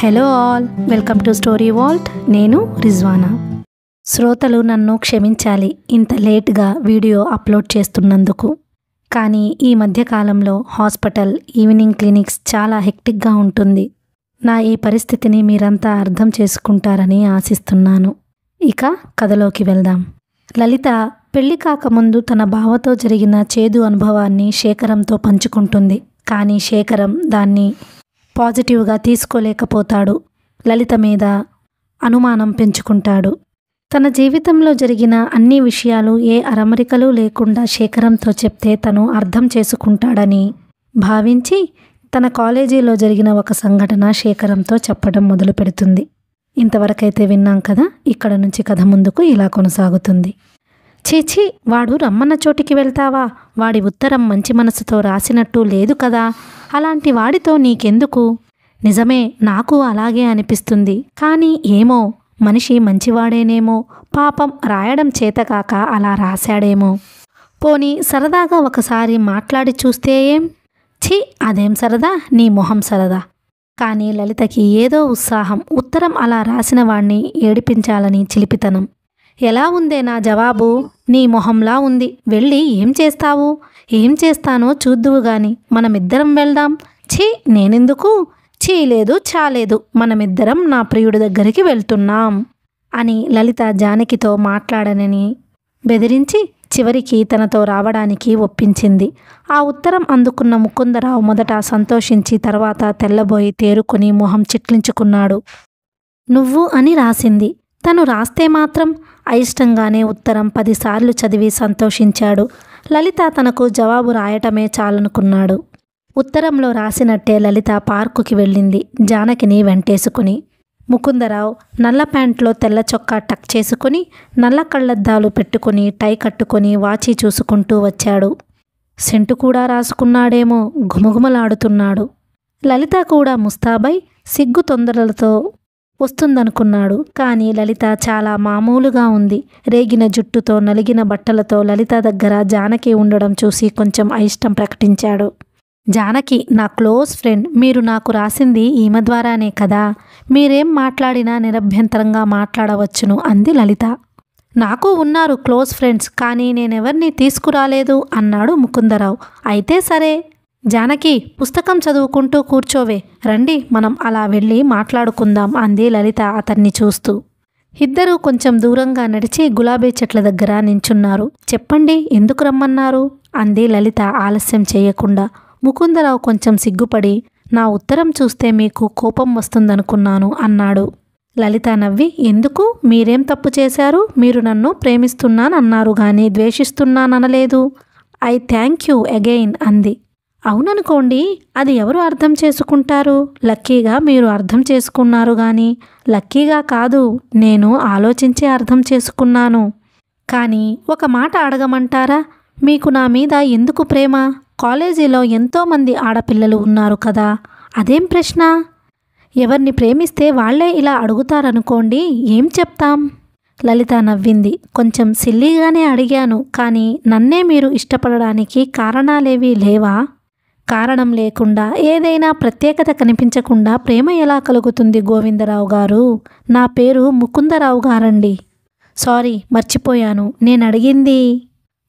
Hello all, welcome to story Walt. నేను రిజ్వానా. శ్రోతలు నన్ను క్షమించాలి ఇంత లేట్గా వీడియో అప్లోడ్ చేస్తున్నందుకు. కానీ ఈ మధ్యకాలంలో హాస్పిటల్, ఈవినింగ్ క్లినిక్స్ చాలా హెక్టిక్గా ఉంటుంది. నా ఈ పరిస్థితిని మీరంతా అర్థం చేసుకుంటారని ఆశిస్తున్నాను. ఇక కథలోకి వెళ్దాం. లలిత పెళ్లి కాకముందు తన బావతో జరిగిన చేదు అనుభవాన్ని శేఖరంతో పంచుకుంటుంది. కానీ శేఖరం దాన్ని పాజిటివ్గా తీసుకోలేకపోతాడు. లలిత మీద అనుమానం పెంచుకుంటాడు. తన జీవితంలో జరిగిన అన్ని విషయాలు ఏ అరమరికలు లేకుండా శేఖరంతో చెప్తే తను అర్థం చేసుకుంటాడని భావించి తన కాలేజీలో జరిగిన ఒక సంఘటన శేఖరంతో చెప్పడం మొదలు పెడుతుంది. ఇంతవరకైతే విన్నాం కదా. ఇక్కడ నుంచి కథ ముందుకు ఇలా కొనసాగుతుంది. చీచి, వాడు రమ్మన్న చోటికి వెళ్తావా? వాడి ఉత్తరం మంచి మనసుతో రాసినట్టు లేదు కదా. అలాంటి వాడితో నీకెందుకు? నిజమే, నాకు అలాగే అనిపిస్తుంది. కానీ ఏమో, మనిషి మంచివాడేనేమో. పాపం రాయడం చేతకాక అలా రాశాడేమో. పోనీ సరదాగా ఒకసారి మాట్లాడి చూస్తే ఏం? ఛీ, అదేం సరదా, నీ మొహం సరదా. కానీ లలితకి ఏదో ఉత్సాహం. ఉత్తరం అలా రాసిన వాణ్ణి ఏడిపించాలని చిలిపితనం. ఎలా ఉందే నా జవాబు? నీ మొహంలా ఉంది. వెళ్ళి ఏం చేస్తావు? ఏం చేస్తానో చూద్దువు గాని. మనమిద్దరం వెళ్దాం. ఛీ, నేనెందుకు? ఛీ లేదు, చాలేదు. మనమిద్దరం నా ప్రియుడి దగ్గరికి వెళ్తున్నాం అని లలిత జానకితో మాట్లాడనని బెదిరించి చివరికి తనతో రావడానికి ఒప్పించింది. ఆ ఉత్తరం అందుకున్న ముకుందరావు మొదట సంతోషించి తర్వాత తెల్లబోయి తేరుకొని మొహం చిట్లించుకున్నాడు. నువ్వు అని రాసింది. తను రాస్తే మాత్రం అయిష్టంగానే ఉత్తరం 10 సార్లు చదివి సంతోషించాడు. లలిత తనకు జవాబు రాయటమే చాలనుకున్నాడు. ఉత్తరంలో రాసినట్టే లలిత పార్కుకి వెళ్ళింది, జానకిని వెంటేసుకుని. ముకుందరావు నల్ల ప్యాంట్లో తెల్ల చొక్కా టక్ చేసుకుని, నల్ల కళ్ళద్దాలు పెట్టుకుని, టై కట్టుకుని వాచి చూసుకుంటూ వచ్చాడు. సెంటు కూడా రాసుకున్నాడేమో, ఘుమఘుమలాడుతున్నాడు. లలిత కూడా ముస్తాబై సిగ్గు తొందరలతో వస్తుందనుకున్నాడు. కానీ లలిత చాలా మామూలుగా ఉంది. రేగిన జుట్టుతో, నలిగిన బట్టలతో లలిత దగ్గర జానకి ఉండడం చూసి కొంచెం అయిష్టం ప్రకటించాడు. జానకి నా క్లోజ్ ఫ్రెండ్. మీరు నాకు రాసింది ఈమె ద్వారానే కదా. మీరేం మాట్లాడినా నిరభ్యంతరంగా మాట్లాడవచ్చును అంది లలిత. నాకు ఉన్నారు క్లోజ్ ఫ్రెండ్స్, కానీ నేనెవరిని తీసుకురాలేదు అన్నాడు ముకుందరావు. అయితే సరే జానకి, పుస్తకం చదువుకుంటూ కూర్చోవే. రండి, మనం అలా వెళ్ళి మాట్లాడుకుందాం అంది లలిత అతన్ని చూస్తూ. ఇద్దరూ కొంచెం దూరంగా నడిచి గులాబీ చెట్ల దగ్గర నించున్నారు. చెప్పండి, ఎందుకు రమ్మన్నారు అంది లలిత ఆలస్యం చేయకుండా. ముకుందరావు కొంచెం సిగ్గుపడి, నా ఉత్తరం చూస్తే మీకు కోపం వస్తుందనుకున్నాను అన్నాడు. లలిత నవ్వి, ఎందుకు? మీరేం తప్పు చేశారు? మీరు నన్ను ప్రేమిస్తున్నానన్నారు గాని ద్వేషిస్తున్నాననలేదు. ఐ థ్యాంక్ యూ అగైన్ అంది. అవుననుకోండి, అది ఎవరు అర్థం చేసుకుంటారు? లక్కీగా మీరు అర్థం చేసుకున్నారు గాని లక్కీగా కాదు, నేను ఆలోచించి అర్థం చేసుకున్నాను. కానీ ఒక మాట అడగమంటారా? మీకు నా మీద ఎందుకు ప్రేమ? కాలేజీలో ఎంతోమంది ఆడపిల్లలు ఉన్నారు కదా. అదేం ప్రశ్న? ఎవరిని ప్రేమిస్తే వాళ్లే ఇలా అడుగుతారనుకోండి, ఏం చెప్తాం? లలిత నవ్వింది. కొంచెం సిల్లీగానే అడిగాను, కానీ నన్నే మీరు ఇష్టపడడానికి కారణాలేవీ లేవా? కారణం లేకుండా, ఏదైనా ప్రత్యేకత కనిపించకుండా ప్రేమ ఎలా కలుగుతుంది గోవిందరావు గారు? నా పేరు ముకుందరావు గారండి. సారీ, మర్చిపోయాను. నేను అడిగింది.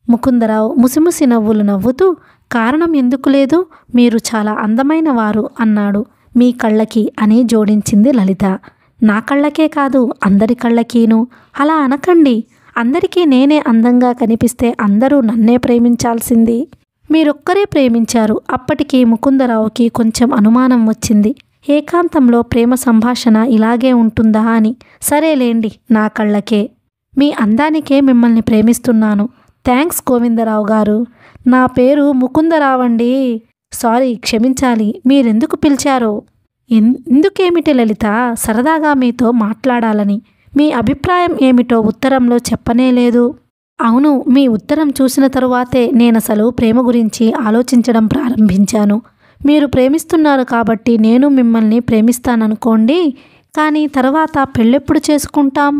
ముకుందరావు ముసిముసి నవ్వులు నవ్వుతూ, కారణం ఎందుకు లేదు, మీరు చాలా అందమైన వారు అన్నాడు. మీ కళ్ళకి అని జోడించింది లలిత. నా కళ్ళకే కాదు, అందరి కళ్ళకీను. అలా అనకండి. అందరికీ నేనే అందంగా కనిపిస్తే అందరూ నన్నే ప్రేమించాల్సింది. మీరొక్కరే ప్రేమించారు. అప్పటికి ముకుందరావుకి కొంచెం అనుమానం వచ్చింది. ఏకాంతంలో ప్రేమ సంభాషణ ఇలాగే ఉంటుందా అని. సరేలేండి, నా కళ్ళకే. మీ అందానికే మిమ్మల్ని ప్రేమిస్తున్నాను. థ్యాంక్స్ గోవిందరావు గారు. నా పేరు ముకుందరావండి. సారీ, క్షమించాలి. మీరెందుకు పిలిచారో? ఎందుకేమిటి లలిత? సరదాగా మీతో మాట్లాడాలని. మీ అభిప్రాయం ఏమిటో ఉత్తరంలో చెప్పనేలేదు. అవును, మీ ఉత్తరం చూసిన తరువాతే నేనసలు ప్రేమ గురించి ఆలోచించడం ప్రారంభించాను. మీరు ప్రేమిస్తున్నారు కాబట్టి నేను మిమ్మల్ని ప్రేమిస్తాననుకోండి. కానీ తర్వాత పెళ్ళెప్పుడు చేసుకుంటాం?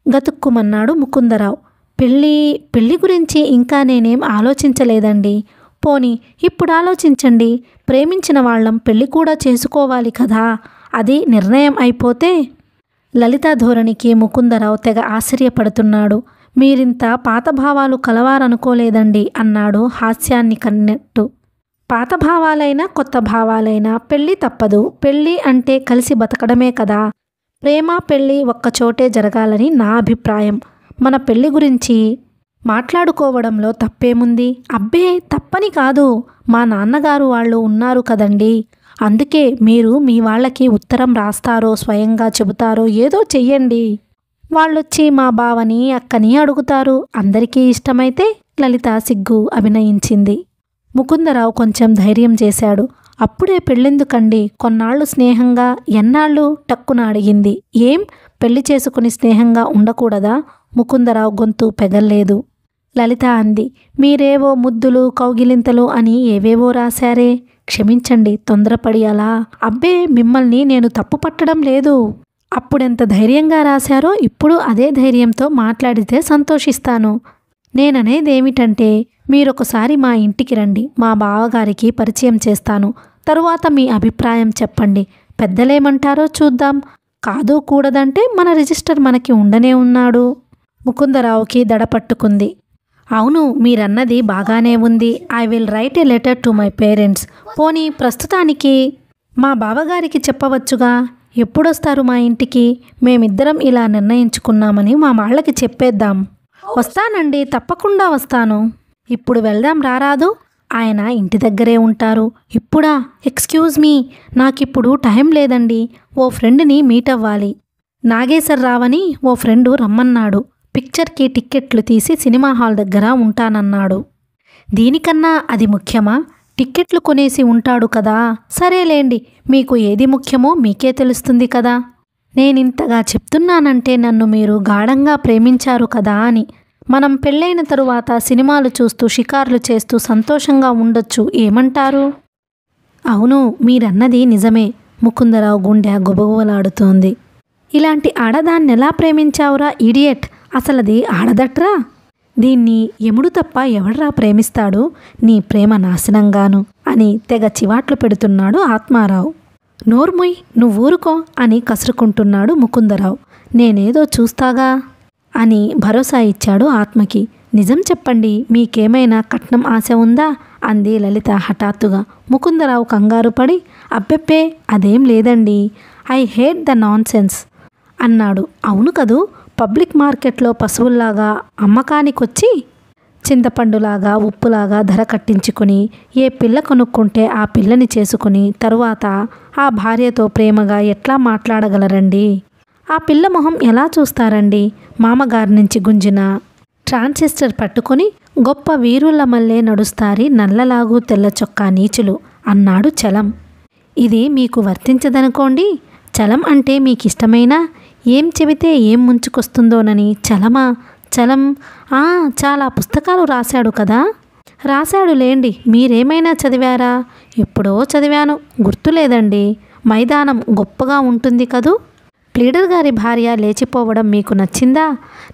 గతుక్కుమన్నాడు ముకుందరావు. పెళ్ళి గురించి ఇంకా నేనేం ఆలోచించలేదండి. పోనీ ఇప్పుడు ఆలోచించండి, ప్రేమించిన వాళ్ళం పెళ్లి కూడా చేసుకోవాలి కదా, అది నిర్ణయం అయిపోతే. లలిత ధోరణికి ముకుందరావు తెగ ఆశ్చర్యపడుతున్నాడు. మీరింత పాత భావాలు కలవారనుకోలేదండి అన్నాడు హాస్యాన్ని కన్నట్టు. పాత భావాలైనా కొత్త భావాలైనా పెళ్ళి తప్పదు. పెళ్ళి అంటే కలిసి బతకడమే కదా. ప్రేమ పెళ్ళి ఒక్కచోటే జరగాలని నా అభిప్రాయం. మన పెళ్ళి గురించి మాట్లాడుకోవడంలో తప్పేముంది? అబ్బే తప్పని కాదు, మా నాన్నగారు వాళ్ళు ఉన్నారు కదండి, అందుకే మీరు మీ వాళ్ళకి ఉత్తరం రాస్తారో స్వయంగా చెబుతారో ఏదో చెయ్యండి. వాళ్ళొచ్చి మా బావని అక్కని అడుగుతారు. అందరికీ ఇష్టమైతే. లలిత సిగ్గు అభినయించింది. ముకుందరావు కొంచెం ధైర్యం చేశాడు. అప్పుడే పెళ్ళెందుకండి, కొన్నాళ్ళు స్నేహంగా. ఎన్నాళ్ళు? టక్కున అడిగింది. ఏం పెళ్లి చేసుకుని స్నేహంగా ఉండకూడదా? ముకుందరావు గొంతు పెగల్లేదు. లలిత అంది. మీరేవో ముద్దులు కౌగిలింతలు అని ఏవేవో రాశారే. క్షమించండి, తొందరపడి అలా. అబ్బే మిమ్మల్ని నేను తప్పు పట్టడం లేదు. అప్పుడెంత ధైర్యంగా రాశారో ఇప్పుడు అదే ధైర్యంతో మాట్లాడితే సంతోషిస్తాను. నేననేదేమిటంటే, మీరొకసారి మా ఇంటికి రండి, మా బావగారికి పరిచయం చేస్తాను. తరువాత మీ అభిప్రాయం చెప్పండి. పెద్దలేమంటారో చూద్దాం. కాదు కూడదంటే మన రిజిస్టర్ మనకి ఉండనే ఉన్నాడు. ముకుందరావుకి దడపట్టుకుంది. అవును, మీరన్నది బాగానే ఉంది. I will write A letter to my parents. పోనీ ప్రస్తుతానికి మా బావగారికి చెప్పవచ్చుగా. ఎప్పుడొస్తారు మా ఇంటికి? మేమిద్దరం ఇలా నిర్ణయించుకున్నామని మా వాళ్ళకి చెప్పేద్దాం. వస్తానండి, తప్పకుండా వస్తాను. ఇప్పుడు వెళ్దాం రారాదు? ఆయన ఇంటి దగ్గరే ఉంటారు. ఇప్పుడా? ఎక్స్క్యూజ్ మీ, నాకిప్పుడు టైం లేదండి. ఓ ఫ్రెండ్ని మీట్ అవ్వాలి. నాగేశ్వరరావని ఓ ఫ్రెండు రమ్మన్నాడు. పిక్చర్కి టిక్కెట్లు తీసి సినిమా హాల్ దగ్గర ఉంటానన్నాడు. దీనికన్నా అది ముఖ్యమా? టిక్కెట్లు కొనేసి ఉంటాడు కదా. సరేలేండి, మీకు ఏది ముఖ్యమో మీకే తెలుస్తుంది కదా. నేనింతగా చెప్తున్నానంటే నన్ను మీరు గాఢంగా ప్రేమించారు కదా అని. మనం పెళ్ళైన తరువాత సినిమాలు చూస్తూ షికార్లు చేస్తూ సంతోషంగా ఉండొచ్చు, ఏమంటారు? అవును, మీరన్నది నిజమే. ముకుందరావు గుండె గుబగుబలాడుతోంది. ఇలాంటి ఆడదాన్నెలా ప్రేమించావురా ఇడియట్? అసలది ఆడదట్రా. దీన్ని యముడు తప్ప ఎవడ్రా ప్రేమిస్తాడు? నీ ప్రేమ నాశనంగాను అని తెగ చివాట్లు పెడుతున్నాడు ఆత్మారావు. నోర్ముయ్, నువ్వూరుకో అని కసురుకుంటున్నాడు ముకుందరావు. నేనేదో చూస్తాగా అని భరోసా ఇచ్చాడు ఆత్మకి. నిజం చెప్పండి, మీకేమైనా కట్నం ఆశ ఉందా? అంది లలిత హఠాత్తుగా. ముకుందరావు కంగారు పడి, అబ్బెప్పే అదేం లేదండి, ఐ హేట్ ద నాన్సెన్స్ అన్నాడు. అవును కదూ, పబ్లిక్ మార్కెట్లో పశువుల్లాగా అమ్మకానికొచ్చి చింతపండులాగా ఉప్పులాగా ధర కట్టించుకుని ఏ పిల్ల కొనుక్కుంటే ఆ పిల్లని చేసుకుని తరువాత ఆ భార్యతో ప్రేమగా ఎట్లా మాట్లాడగలరండి? ఆ పిల్ల మొహం ఎలా చూస్తారండి? మామగారి నుంచి గుంజిన ట్రాన్సిస్టర్ పట్టుకొని గొప్ప వీరుల మల్లే నడుస్తారి నల్లలాగు తెల్ల చొక్కా నీచులు అన్నాడు చలం. ఇది మీకు వర్తించదనుకోండి. చలం అంటే మీకిష్టమైనా ఏం చెబితే ఏం ముంచుకొస్తుందోనని. చలమా? చలం చాలా పుస్తకాలు రాశాడు కదా. రాశాడులేండి, మీరేమైనా చదివారా? ఎప్పుడో చదివాను, గుర్తులేదండి. మైదానం గొప్పగా ఉంటుంది కదూ. ప్లీడర్ గారి భార్య లేచిపోవడం మీకు నచ్చిందా?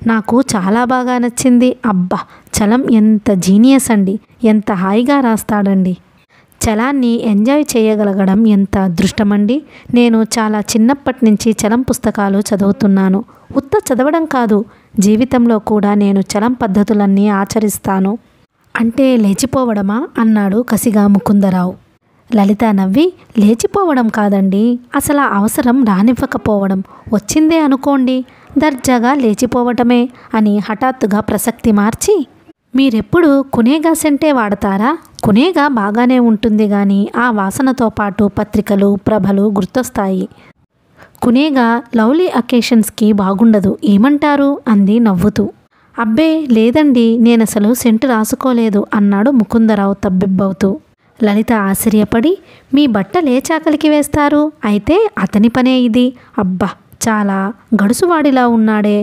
నాకు చాలా బాగా నచ్చింది. అబ్బా, చలం ఎంత జీనియస్ అండి, ఎంత హాయిగా రాస్తాడండి. చలాన్ని ఎంజాయ్ చేయగలగడం ఎంత అదృష్టమండి. నేను చాలా చిన్నప్పటి నుంచి చలం పుస్తకాలు చదువుతున్నాను. ఉత్త చదవడం కాదు, జీవితంలో కూడా నేను చలం పద్ధతులన్నీ ఆచరిస్తాను. అంటే లేచిపోవడమా? అన్నాడు కసిగా ముకుందరావు. లలిత నవ్వి, లేచిపోవడం కాదండి, అసలు ఆ అవసరం రానివ్వకపోవడం. వచ్చిందే అనుకోండి, దర్జాగా లేచిపోవటమే అని హఠాత్తుగా ప్రసక్తి మార్చి, మీరెప్పుడు కునేగా సెంటే వాడతారా? కునేగా బాగానే ఉంటుంది కానీ ఆ వాసనతో పాటు పత్రికలు ప్రభలు గుర్తొస్తాయి. కునేగా లవ్లీ అకేషన్స్కి బాగుండదు, ఏమంటారు? అంది నవ్వుతూ. అబ్బే లేదండి, నేనసలు సెంటు రాసుకోలేదు అన్నాడు ముకుందరావు తబ్బిబ్బవుతూ. లలిత ఆశ్చర్యపడి, మీ బట్ట లేచాకలికి వేస్తారు, అయితే అతని పనే ఇది. అబ్బా, చాలా గడుసువాడిలా ఉన్నాడే.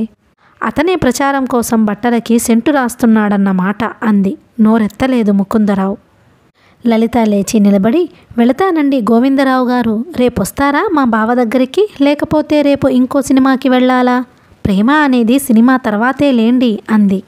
అతనే ప్రచారం కోసం బట్టలకి సెంటు రాస్తున్నాడన్నమాట అంది. నోరెత్తలేదు ముకుందరావు. లలిత లేచి నిలబడి, వెళతానండి గోవిందరావు గారు, రేపొస్తారా మా బావ దగ్గరికి? లేకపోతే రేపు ఇంకో సినిమాకి వెళ్ళాలా? ప్రేమ అనేది సినిమా తర్వాతే లేండి అంది.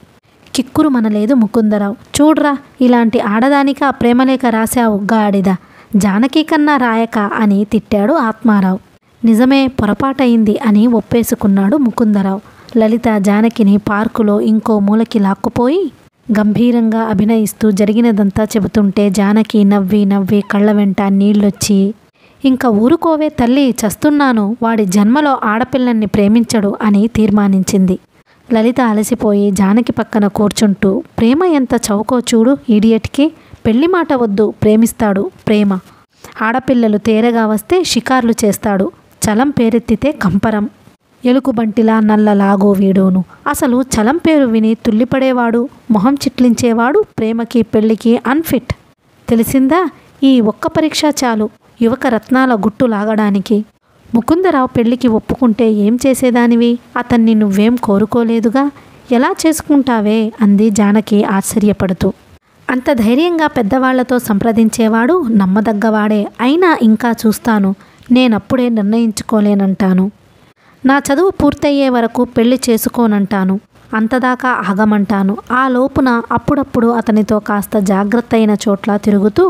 కిక్కురు మనలేదు ముకుందరావు. చూడ్రా, ఇలాంటి ఆడదానికా ప్రేమలేఖ రాశావు గాడిద, జానకి కన్నా రాయక అని తిట్టాడు ఆత్మారావు. నిజమే, పొరపాటయింది అని ఒప్పేసుకున్నాడు ముకుందరావు. లలిత జానకిని పార్కులో ఇంకో మూలకి లాక్కుపోయి గంభీరంగా అభినయిస్తూ జరిగినదంతా చెబుతుంటే జానకి నవ్వి నవ్వి కళ్ళ వెంట నీళ్ళొచ్చి, ఇంకా ఊరుకోవే తల్లి, చస్తున్నాను, వాడి జన్మలో ఆడపిల్లల్ని ప్రేమించడు అని తీర్మానించింది. లలిత అలసిపోయి జానకి పక్కన కూర్చుంటూ, ప్రేమ ఎంత చౌకో చూడు ఈడియట్కి, పెళ్లి మాట వద్దు, ప్రేమిస్తాడు, ప్రేమ. ఆడపిల్లలు తేరగా వస్తే షికార్లు చేస్తాడు, చలం పేరెత్తితే కంపరం. ఎలుకుబంటిలా నల్లలాగో వీడోను. అసలు చలం పేరు విని తుల్లిపడేవాడు, మొహం చిట్లించేవాడు ప్రేమకి పెళ్లికి అన్ఫిట్. తెలిసిందా? ఈ ఒక్క పరీక్ష చాలు యువక రత్నాల గుట్టు లాగడానికి. ముకుందరావు పెళ్లికి ఒప్పుకుంటే ఏం చేసేదానివి? అతన్ని నువ్వేం కోరుకోలేదుగా, ఎలా చేసుకుంటావే అంది జానకి ఆశ్చర్యపడుతూ. అంత ధైర్యంగా పెద్దవాళ్లతో సంప్రదించేవాడు నమ్మదగ్గవాడే. అయినా ఇంకా చూస్తాను, నేనప్పుడే నిర్ణయించుకోలేనంటాను. నా చదువు పూర్తయ్యే వరకు పెళ్లి చేసుకోనంటాను, అంతదాకా ఆగమంటాను. ఆ లోపున అప్పుడప్పుడు అతనితో కాస్త జాగ్రత్త అయిన చోట్ల తిరుగుతూ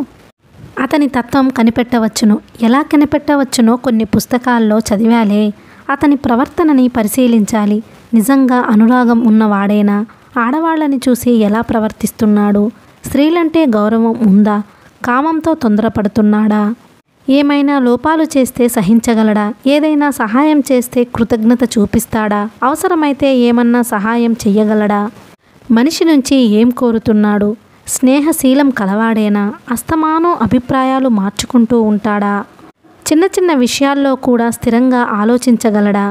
అతని తత్వం కనిపెట్టవచ్చును. ఎలా కనిపెట్టవచ్చునో కొన్ని పుస్తకాల్లో చదివాలే. అతని ప్రవర్తనని పరిశీలించాలి. నిజంగా అనురాగం ఉన్నవాడేనా? ఆడవాళ్ళని చూసి ఎలా ప్రవర్తిస్తున్నాడు? స్త్రీలంటే గౌరవం ఉందా? కామంతో తొందరపడుతున్నాడా? ఏమైనా లోపాలు చేస్తే సహించగలడా? ఏదైనా సహాయం చేస్తే కృతజ్ఞత చూపిస్తాడా? అవసరమైతే ఏమన్నా సహాయం చెయ్యగలడా? మనిషి నుంచి ఏం కోరుతున్నాడు? స్నేహశీలం కలవాడేనా? అస్తమానం అభిప్రాయాలు మార్చుకుంటూ ఉంటాడా? చిన్న చిన్న విషయాల్లో కూడా స్థిరంగా ఆలోచించగలడా?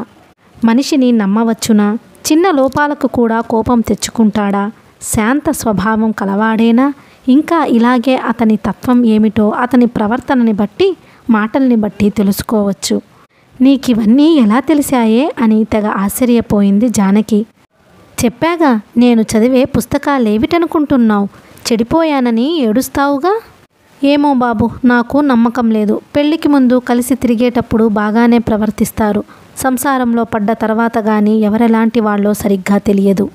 మనిషిని నమ్మవచ్చునా? చిన్న లోపాలకు కూడా కోపం తెచ్చుకుంటాడా? శాంత స్వభావం కలవాడేనా? ఇంకా ఇలాగే అతని తత్వం ఏమిటో అతని ప్రవర్తనని బట్టి, మాటల్ని బట్టి తెలుసుకోవచ్చు. నీకివన్నీ ఎలా తెలిసాయే అని తెగ ఆశ్చర్యపోయింది జానకి. చెప్పాగా, నేను చదివే పుస్తకాలేవిటనుకుంటున్నావు? చెడిపోయానని ఏడుస్తావుగా. ఏమో బాబు, నాకు నమ్మకం లేదు. పెళ్లికి ముందు కలిసి తిరిగేటప్పుడు బాగానే ప్రవర్తిస్తారు. సంసారంలో పడ్డ తర్వాత కానీ ఎవరెలాంటి వాళ్ళో సరిగ్గా తెలియదు.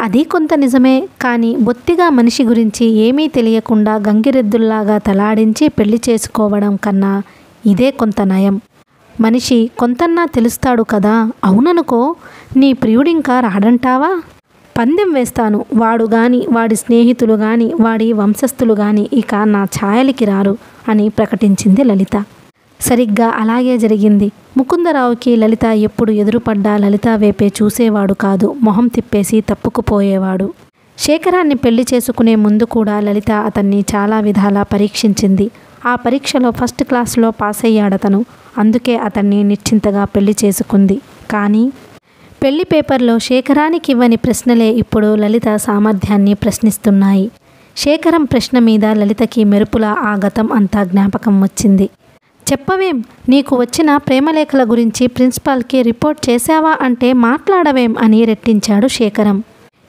అది కొంత నిజమే. కానీ బొత్తిగా మనిషి గురించి ఏమీ తెలియకుండా గంగిరెద్దుల్లాగా తలాడించి పెళ్లి చేసుకోవడం కన్నా ఇదే కొంత నయం. మనిషి కొంతన్నా తెలుస్తాడు కదా. అవుననుకో, నీ ప్రియుడింకా రాడంటావా? పందెం వేస్తాను, వాడు గాని, వాడి స్నేహితులు గాని, వాడి వంశస్థులు గాని ఇక నా ఛాయలికి రారు అని ప్రకటించింది లలిత. సరిగ్గా అలాగే జరిగింది. ముకుందరావుకి లలిత ఎప్పుడు ఎదురుపడ్డా లలిత వైపే చూసేవాడు కాదు. మొహం తిప్పేసి తప్పుకుపోయేవాడు. శేఖరాన్ని పెళ్లి చేసుకునే ముందు కూడా లలిత అతన్ని చాలా విధాలా పరీక్షించింది. ఆ పరీక్షలో ఫస్ట్ క్లాస్లో పాస్ అయ్యాడతను. అందుకే అతన్ని నిశ్చింతగా పెళ్లి చేసుకుంది. కానీ పెళ్లి పేపర్లో శేఖరానికి ఇవ్వని ప్రశ్నలే ఇప్పుడు లలిత సామర్థ్యాన్ని ప్రశ్నిస్తున్నాయి. శేఖరం ప్రశ్న మీద లలితకి మెరుపులా ఆ గతం అంతా జ్ఞాపకం వచ్చింది. చెప్పవేం, నీకు వచ్చిన ప్రేమలేఖల గురించి ప్రిన్సిపాల్కి రిపోర్ట్ చేశావా అంటే మాట్లాడవేం అని రెట్టించాడు శేఖరం.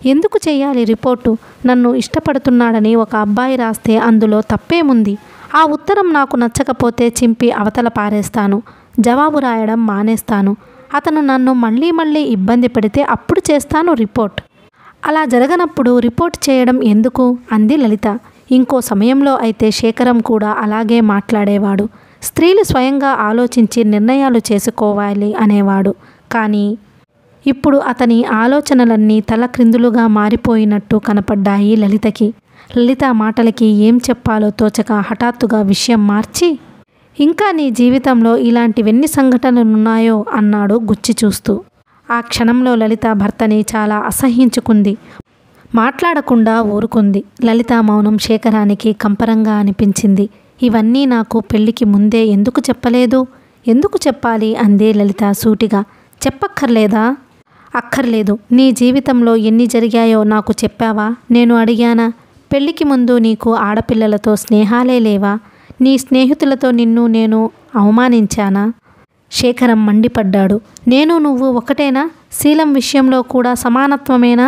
ఎందుకు చెయ్యాలి రిపోర్టు? నన్ను ఇష్టపడుతున్నాడని ఒక అబ్బాయి రాస్తే అందులో తప్పేముంది? ఆ ఉత్తరం నాకు నచ్చకపోతే చింపి అవతల పారేస్తాను. జవాబు రాయడం మానేస్తాను. అతను నన్ను మళ్ళీ మళ్ళీ ఇబ్బంది పెడితే అప్పుడు చేస్తాను రిపోర్ట్. అలా జరగనప్పుడు రిపోర్ట్ చేయడం ఎందుకు అంది లలిత. ఇంకో సమయంలో అయితే శేఖరం కూడా అలాగే మాట్లాడేవాడు. స్త్రీలు స్వయంగా ఆలోచించి నిర్ణయాలు చేసుకోవాలి అనేవాడు. కానీ ఇప్పుడు అతని ఆలోచనలన్నీ తలక్రిందులుగా మారిపోయినట్టు కనపడ్డాయి లలితకి. లలిత మాటలకి ఏం చెప్పాలో తోచక హఠాత్తుగా విషయం మార్చి, ఇంకా నీ జీవితంలో ఇలాంటివెన్ని సంఘటనలున్నాయో అన్నాడు గుచ్చి చూస్తూ. ఆ క్షణంలో లలిత భర్తని చాలా అసహ్యించుకుంది. మాట్లాడకుండా ఊరుకుంది. లలిత మౌనం శేఖరానికి కంపరంగా అనిపించింది. ఇవన్నీ నాకు పెళ్లికి ముందే ఎందుకు చెప్పలేదు? ఎందుకు చెప్పాలి అందే లలిత సూటిగా. చెప్పక్కర్లేదా? అక్కర్లేదు. నీ జీవితంలో ఎన్ని జరిగాయో నాకు చెప్పావా? నేను అడిగానా? పెళ్లికి ముందు నీకు ఆడపిల్లలతో స్నేహాలే లేవా? నీ స్నేహితులతో నిన్ను నేను అవమానించానా? శేఖరం మండిపడ్డాడు. నేను నువ్వు ఒకటేనా? శీలం విషయంలో కూడా సమానత్వమేనా?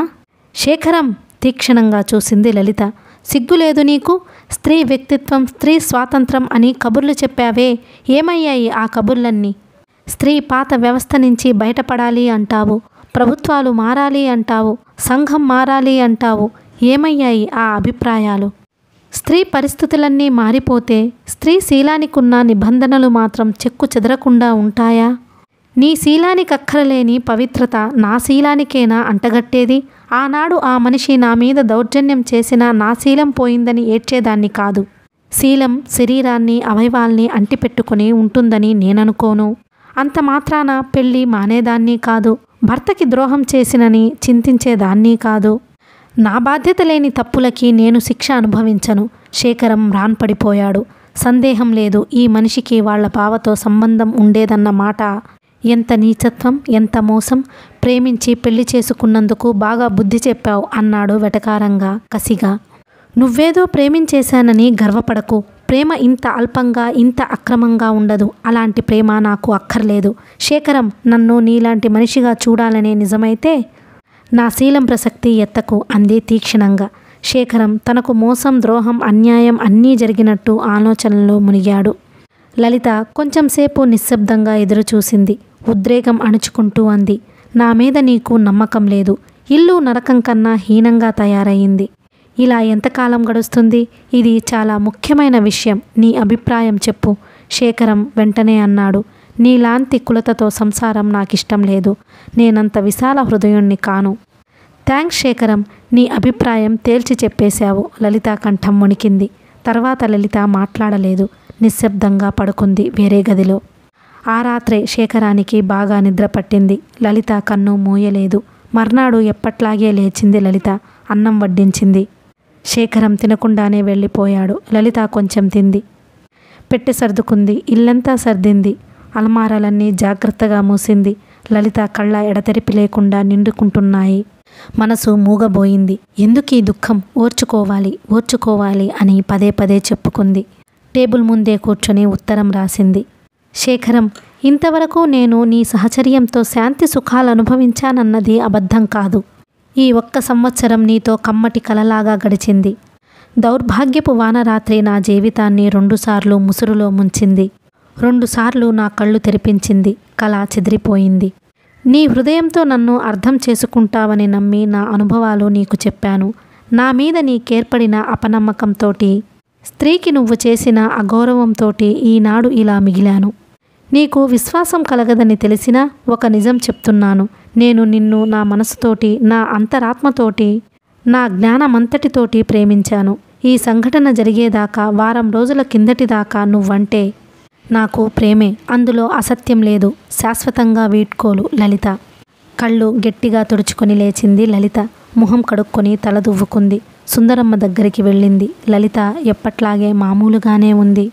శేఖరం తీక్షణంగా చూసింది లలిత. సిగ్గులేదు నీకు? స్త్రీ వ్యక్తిత్వం, స్త్రీ స్వాతంత్రం అని కబుర్లు చెప్పావే, ఏమయ్యాయి ఆ కబుర్లన్నీ? స్త్రీ పాత వ్యవస్థ నుంచి బయటపడాలి అంటావు. ప్రభుత్వాలు మారాలి అంటావు, సంఘం మారాలి అంటావు. ఏమయ్యాయి ఆ అభిప్రాయాలు? స్త్రీ పరిస్థితులన్నీ మారిపోతే స్త్రీ శీలానికున్న నిబంధనలు మాత్రం చెక్కు చెదరకుండా ఉంటాయా? నీ శీలానికి అక్కరలేని పవిత్రత నా శీలానికేనా అంటగట్టేది? ఆనాడు ఆ మనిషి నా మీద దౌర్జన్యం చేసినా నా శీలం పోయిందని ఏడ్చేదాన్ని కాదు. శీలం శరీరాన్ని అవయవాల్ని అంటిపెట్టుకుని ఉంటుందని నేననుకోను. అంత మాత్రాన పెళ్ళి మానేదాన్ని కాదు. భర్తకి ద్రోహం చేసినని చింతించేదాన్ని కాదు. నా బాధ్యత లేని తప్పులకి నేను శిక్ష అనుభవించను. శేఖరం రాన్పడిపోయాడు. సందేహం లేదు, ఈ మనిషికి వాళ్ల బావతో సంబంధం ఉండేదన్న మాట. ఎంత నీచత్వం, ఎంత మోసం! ప్రేమించి పెళ్లి చేసుకున్నందుకు బాగా బుద్ధి చెప్పావు అన్నాడు వెటకారంగా, కసిగా. నువ్వేదో ప్రేమించేశానని గర్వపడకు. ప్రేమ ఇంత అల్పంగా, ఇంత అక్రమంగా ఉండదు. అలాంటి ప్రేమ నాకు అక్కర్లేదు. శేఖరం, నన్ను నీలాంటి మనిషిగా చూడాలనే నిజమైతే నా శీలం ప్రసక్తి ఎత్తకు అంది తీక్షణంగా. శేఖరం తనకు మోసం, ద్రోహం, అన్యాయం అన్నీ జరిగినట్టు ఆలోచనలో మునిగాడు. లలిత కొంచెంసేపు నిశ్శబ్దంగా ఎదురుచూసింది. ఉద్రేకం అణుచుకుంటూ అంది, నా మీద నీకు నమ్మకం లేదు. ఇల్లు నరకం కన్నా హీనంగా తయారయ్యింది. ఇలా ఎంతకాలం గడుస్తుంది? ఇది చాలా ముఖ్యమైన విషయం. నీ అభిప్రాయం చెప్పు. శేఖరం వెంటనే అన్నాడు, నీలాంటి కులతతో సంసారం నాకిష్టం లేదు. నేనంత విశాల హృదయుణ్ణి కాను. థ్యాంక్స్ శేఖరం, నీ అభిప్రాయం తేల్చి చెప్పేశావు. లలిత కంఠం వణికింది. తర్వాత లలిత మాట్లాడలేదు. నిశ్శబ్దంగా పడుకుంది వేరే గదిలో. ఆ రాత్రే శేఖరానికి బాగా నిద్ర పట్టింది. లలిత కన్ను మూయలేదు. మర్నాడు ఎప్పట్లాగే లేచింది లలిత. అన్నం వడ్డించింది. శేఖరం తినకుండానే వెళ్ళిపోయాడు. లలిత కొంచెం తింది. పెట్టె సర్దుకుంది. ఇల్లంతా సర్దింది. అలమారాలన్నీ జాగ్రత్తగా మూసింది. లలిత కళ్ళ ఎడతెరిపి లేకుండా నిండుకుంటున్నాయి. మనసు మూగబోయింది. ఎందుకీ దుఃఖం? ఓర్చుకోవాలి, ఓర్చుకోవాలి అని పదే పదే చెప్పుకుంది. టేబుల్ ముందే కూర్చొని ఉత్తరం రాసింది. శేఖరం, ఇంతవరకు నేను నీ సహచర్యంతో శాంతి సుఖాలు అనుభవించానన్నది అబద్ధం కాదు. ఈ 1 సంవత్సరం నీతో కమ్మటి కలలాగా గడిచింది. దౌర్భాగ్యపు వానరాత్రి నా జీవితాన్ని 2 సార్లు ముసురులో ముంచింది. 2 సార్లు నా కళ్ళు తెరిపించింది. కళ చెదిరిపోయింది. నీ హృదయంతో నన్ను అర్థం చేసుకుంటావని నమ్మి నా అనుభవాలు నీకు చెప్పాను. నా మీద నీకేర్పడిన అపనమ్మకంతోటి, స్త్రీకి నువ్వు చేసిన అగౌరవంతోటి ఈనాడు ఇలా మిగిలాను. నీకు విశ్వాసం కలగదని తెలిసినా ఒక నిజం చెప్తున్నాను. నేను నిన్ను నా మనసుతోటి, నా అంతరాత్మతోటి, నా జ్ఞానమంతటితోటి ప్రేమించాను. ఈ సంఘటన జరిగేదాకా, వారం రోజుల కిందటిదాకా నువ్వంటే నాకు ప్రేమే. అందులో అసత్యం లేదు. శాశ్వతంగా వీడ్కోలు. లలిత కళ్ళు గట్టిగా తుడుచుకొని లేచింది. లలిత ముఖం కడుక్కొని తల దువ్వుకుంది. సుందరమ్మ దగ్గరికి వెళ్ళింది. లలిత ఎప్పట్లాగే మామూలుగానే ఉంది.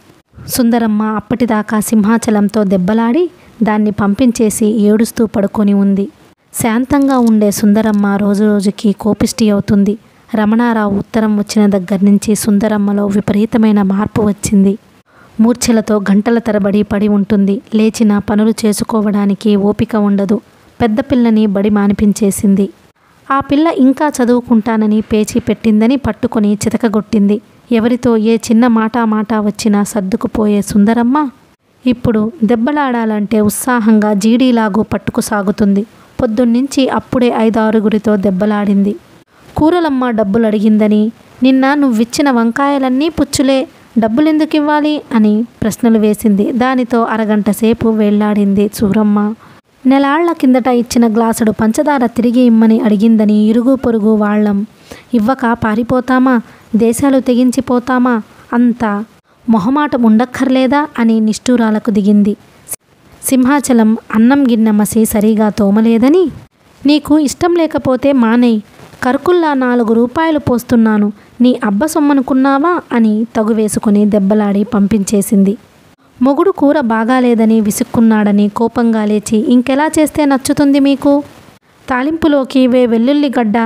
సుందరమ్మ అప్పటిదాకా సింహాచలంతో దెబ్బలాడి దాన్ని పంపించేసి ఏడుస్తూ పడుకొని ఉంది. శాంతంగా ఉండే సుందరమ్మ రోజురోజుకి కోపిష్టి అవుతుంది. రమణారావు ఉత్తరం వచ్చిన దగ్గర నుంచి సుందరమ్మలో విపరీతమైన మార్పు వచ్చింది. మూర్ఛలతో గంటల తరబడి పడి ఉంటుంది. లేచిన పనులు చేసుకోవడానికి ఓపిక ఉండదు. పెద్ద పిల్లని బడి మానిపించేసింది. ఆ పిల్ల ఇంకా చదువుకుంటానని పేచీ పెట్టిందని పట్టుకొని చితకగొట్టింది. ఎవరితో ఏ చిన్న మాట వచ్చినా సర్దుకుపోయే సుందరమ్మ ఇప్పుడు దెబ్బలాడాలంటే ఉత్సాహంగా జీడీలాగూ పట్టుకు సాగుతుంది. పొద్దున్నుంచి అప్పుడే 5-6గురితో దెబ్బలాడింది. కూరలమ్మ డబ్బులు అడిగిందని, నిన్న నువ్విచ్చిన వంకాయలన్నీ పుచ్చులే, డబ్బులెందుకు ఇవ్వాలి అని ప్రశ్నలు వేసింది. దానితో అరగంట సేపు వేళ్లాడింది సూరమ్మ. నెలాళ్ల కిందట ఇచ్చిన గ్లాసుడు పంచదార తిరిగి ఇమ్మని అడిగిందని ఇరుగు పొరుగు వాళ్ళం ఇవ్వక పారిపోతామా, దేశాలు తెగించిపోతామా, అంత మొహమాటం ఉండక్కర్లేదా అని నిష్ఠూరాలకు దిగింది. సింహాచలం అన్నం గిన్నె మసి సరిగా తోమలేదని, నీకు ఇష్టం లేకపోతే మానేయ్, కరుకుల్లా 4 రూపాయలు పోస్తున్నాను, నీ అబ్బ సొమ్మనుకున్నావా అని తగువేసుకుని దెబ్బలాడి పంపించేసింది. మొగుడు కూర బాగాలేదని విసుక్కున్నాడని కోపంగా లేచి, ఇంకెలా చేస్తే నచ్చుతుంది మీకు? తాలింపులోకి వెల్లుల్లి గడ్డ,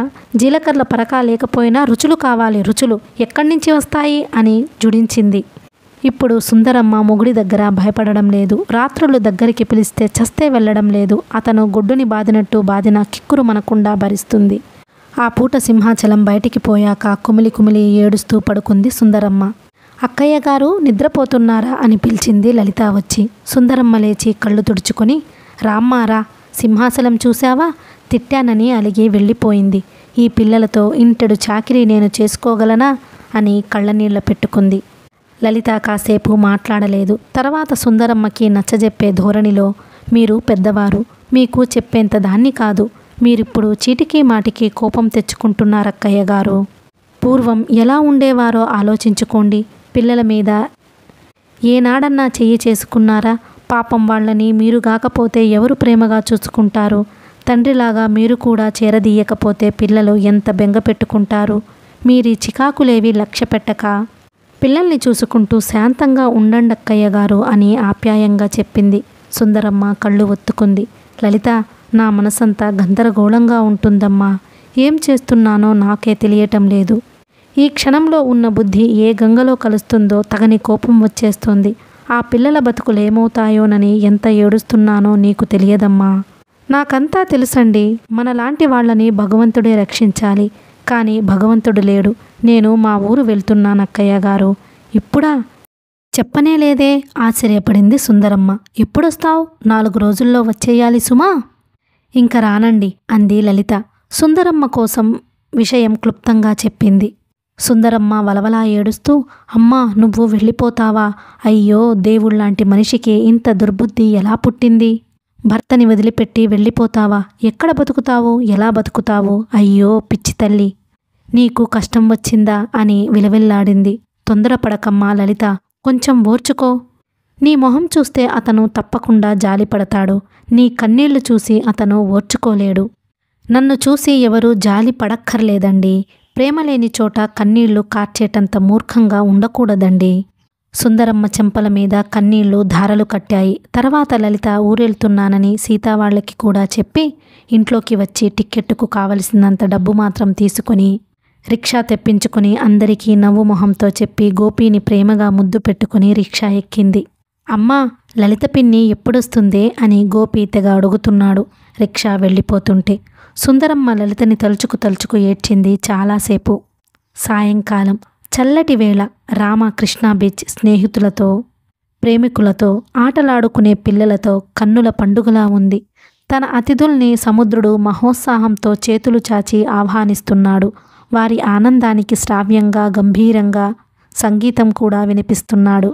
జీలకర్ర పరక లేకపోయినా రుచులు కావాలి, రుచులు ఎక్కడి నుంచి వస్తాయి అని జుడించింది. ఇప్పుడు సుందరమ్మ మొగుడి దగ్గర భయపడడం లేదు. రాత్రులు దగ్గరికి పిలిస్తే చస్తే వెళ్ళడం లేదు. అతను గొడ్డుని బాదినట్టు బాదిన కిక్కురు మనకుండా భరిస్తుంది. ఆ పూట సింహాచలం బయటికి పోయాక కుమిలి కుమిలి ఏడుస్తూ పడుకుంది సుందరమ్మ. అక్కయ్య గారు నిద్రపోతున్నారా అని పిలిచింది లలిత వచ్చి. సుందరమ్మ లేచి కళ్ళు తుడుచుకొని, రామ్మారా, సింహాసనం చూశావా? తిట్టానని అలిగి వెళ్ళిపోయింది. ఈ పిల్లలతో ఇంటెడు చాకిరీ నేను చేసుకోగలనా అని కళ్ళనీళ్ళ పెట్టుకుంది. లలిత కాసేపు మాట్లాడలేదు. తర్వాత సుందరమ్మకి నచ్చజెప్పే ధోరణిలో, మీరు పెద్దవారు, మీకు చెప్పేంత దాన్ని కాదు. మీరిప్పుడు చీటికి మాటికి కోపం తెచ్చుకుంటున్నారక్కయ్య గారు. పూర్వం ఎలా ఉండేవారో ఆలోచించుకోండి. పిల్లల మీద ఏనాడన్నా చెయ్యి చేసుకున్నారా? పాపం వాళ్ళని మీరు కాకపోతే ఎవరు ప్రేమగా చూసుకుంటారు? తండ్రిలాగా మీరు కూడా చేరదీయకపోతే పిల్లలు ఎంత బెంగ పెట్టుకుంటారు? మీరీ చికాకులేవి లక్ష్య పెట్టక పిల్లల్ని చూసుకుంటూ శాంతంగా ఉండండక్కయ్య గారు అని ఆప్యాయంగా చెప్పింది. సుందరమ్మ కళ్ళు ఒత్తుకుంది. లలిత, నా మనసంతా గందరగోళంగా ఉంటుందమ్మా. ఏం చేస్తున్నానో నాకే తెలియటం లేదు. ఈ క్షణంలో ఉన్న బుద్ధి ఏ గంగలో కలుస్తుందో తగని కోపం వచ్చేస్తుంది. ఆ పిల్లల బతుకులేమవుతాయోనని ఎంత ఏడుస్తున్నానో నీకు తెలియదమ్మా. నాకంతా తెలుసండి. మనలాంటి వాళ్ళని భగవంతుడే రక్షించాలి. కానీ భగవంతుడు లేడు. నేను మా ఊరు వెళ్తున్నానక్కయ్య గారు. ఇప్పుడా? చెప్పనే లేదే ఆశ్చర్యపడింది సుందరమ్మ. ఎప్పుడొస్తావు? 4 రోజుల్లో వచ్చేయాలి సుమా. ఇంక రానండి అంది లలిత. సుందరమ్మ కోసం విషయం క్లుప్తంగా చెప్పింది. సుందరమ్మ వలవలా ఏడుస్తూ, అమ్మా, నువ్వు వెళ్ళిపోతావా? అయ్యో, దేవుళ్లాంటి మనిషికి ఇంత దుర్బుద్ధి ఎలా పుట్టింది? భర్తని వదిలిపెట్టి వెళ్ళిపోతావా? ఎక్కడ బతుకుతావు? ఎలా బతుకుతావు? అయ్యో పిచ్చి తల్లి, నీకు కష్టం వచ్చిందా అని విలవిల్లాడింది. తొందరపడకమ్మా లలిత, కొంచెం ఓర్చుకో. నీ మొహం చూస్తే అతను తప్పకుండా జాలిపడతాడు. నీ కన్నీళ్లు చూసి అతను ఓర్చుకోలేడు. నన్ను చూసి ఎవరూ జాలి పడక్కర్లేదండి. ప్రేమలేని చోట కన్నీళ్లు కార్చేటంత మూర్ఖంగా ఉండకూడదండి. సుందరమ్మ చెంపల మీద కన్నీళ్లు ధారలు కట్టాయి. తర్వాత లలిత ఊరెళ్తున్నానని సీతా వాళ్ళకి కూడా చెప్పి ఇంట్లోకి వచ్చి టిక్కెట్టుకు కావలసినంత డబ్బు మాత్రం తీసుకుని రిక్షా తెప్పించుకుని అందరికీ నవ్వు మొహంతో చెప్పి గోపీని ప్రేమగా ముద్దు పెట్టుకుని రిక్షా ఎక్కింది. అమ్మా, లలిత పిన్ని ఎప్పుడొస్తుందే అని గోపి తెగ అడుగుతున్నాడు రిక్షా వెళ్ళిపోతుంటే. సుందరమ్మ లలితని తలుచుకు ఏడ్చింది చాలాసేపు. సాయంకాలం చల్లటి వేళ రామకృష్ణ బీచ్ స్నేహితులతో, ప్రేమికులతో, ఆటలాడుకునే పిల్లలతో కన్నుల పండుగలా ఉంది. తన అతిథుల్ని సముద్రుడు మహోత్సాహంతో చేతులు చాచి ఆహ్వానిస్తున్నాడు. వారి ఆనందానికి శ్రావ్యంగా, గంభీరంగా సంగీతం కూడా వినిపిస్తున్నాడు.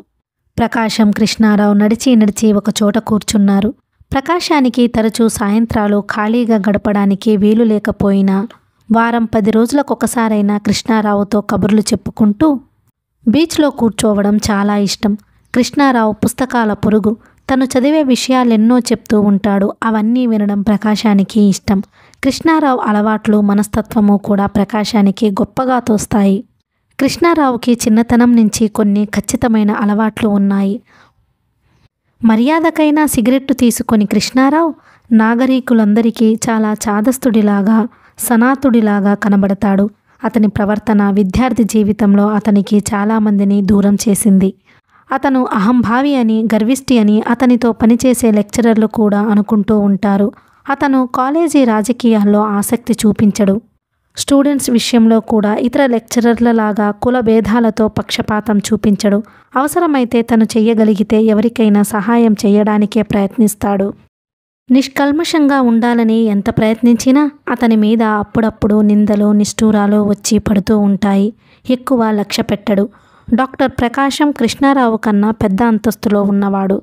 ప్రకాశం, కృష్ణారావు నడిచి ఒకచోట కూర్చున్నారు. ప్రకాశానికి తరచూ సాయంత్రాలు ఖాళీగా గడపడానికి వీలు లేకపోయినా వారం 10 రోజులకొకసారైనా కృష్ణారావుతో కబుర్లు చెప్పుకుంటూ బీచ్లో కూర్చోవడం చాలా ఇష్టం. కృష్ణారావు పుస్తకాల పురుగు. తను చదివే విషయాలెన్నో చెప్తూ ఉంటాడు. అవన్నీ వినడం ప్రకాశానికి ఇష్టం. కృష్ణారావు అలవాట్లు, మనస్తత్వము కూడా ప్రకాశానికి గొప్పగా తోస్తాయి. కృష్ణారావుకి చిన్నతనం నుంచి కొన్ని ఖచ్చితమైన అలవాట్లు ఉన్నాయి. మర్యాదకైనా సిగరెట్టు తీసుకొని కృష్ణారావు నాగరికులందరికీ చాలా చాదస్తుడిలాగా, సనాతుడిలాగా కనబడతాడు. అతని ప్రవర్తన విద్యార్థి జీవితంలో అతనికి చాలామందిని దూరం చేసింది. అతను అహంభావి అని, గర్విష్టి అని అతనితో పనిచేసే లెక్చరర్లు కూడా అనుకుంటూ ఉంటారు. అతను కాలేజీ రాజకీయాల్లో ఆసక్తి చూపించడు. స్టూడెంట్స్ విషయంలో కూడా ఇతర లెక్చరర్లలాగా కుల భేదాలతో పక్షపాతం చూపించడు. అవసరమైతే తను చెయ్యగలిగితే ఎవరికైనా సహాయం చేయడానికే ప్రయత్నిస్తాడు. నిష్కల్మషంగా ఉండాలని ఎంత ప్రయత్నించినా అతని మీద అప్పుడప్పుడు నిందలు, నిష్ఠూరాలు వచ్చి పడుతూ ఉంటాయి. ఎక్కువ లక్ష్య పెట్టడు. డాక్టర్ ప్రకాశం కృష్ణారావు కన్నా పెద్ద అంతస్తులో ఉన్నవాడు.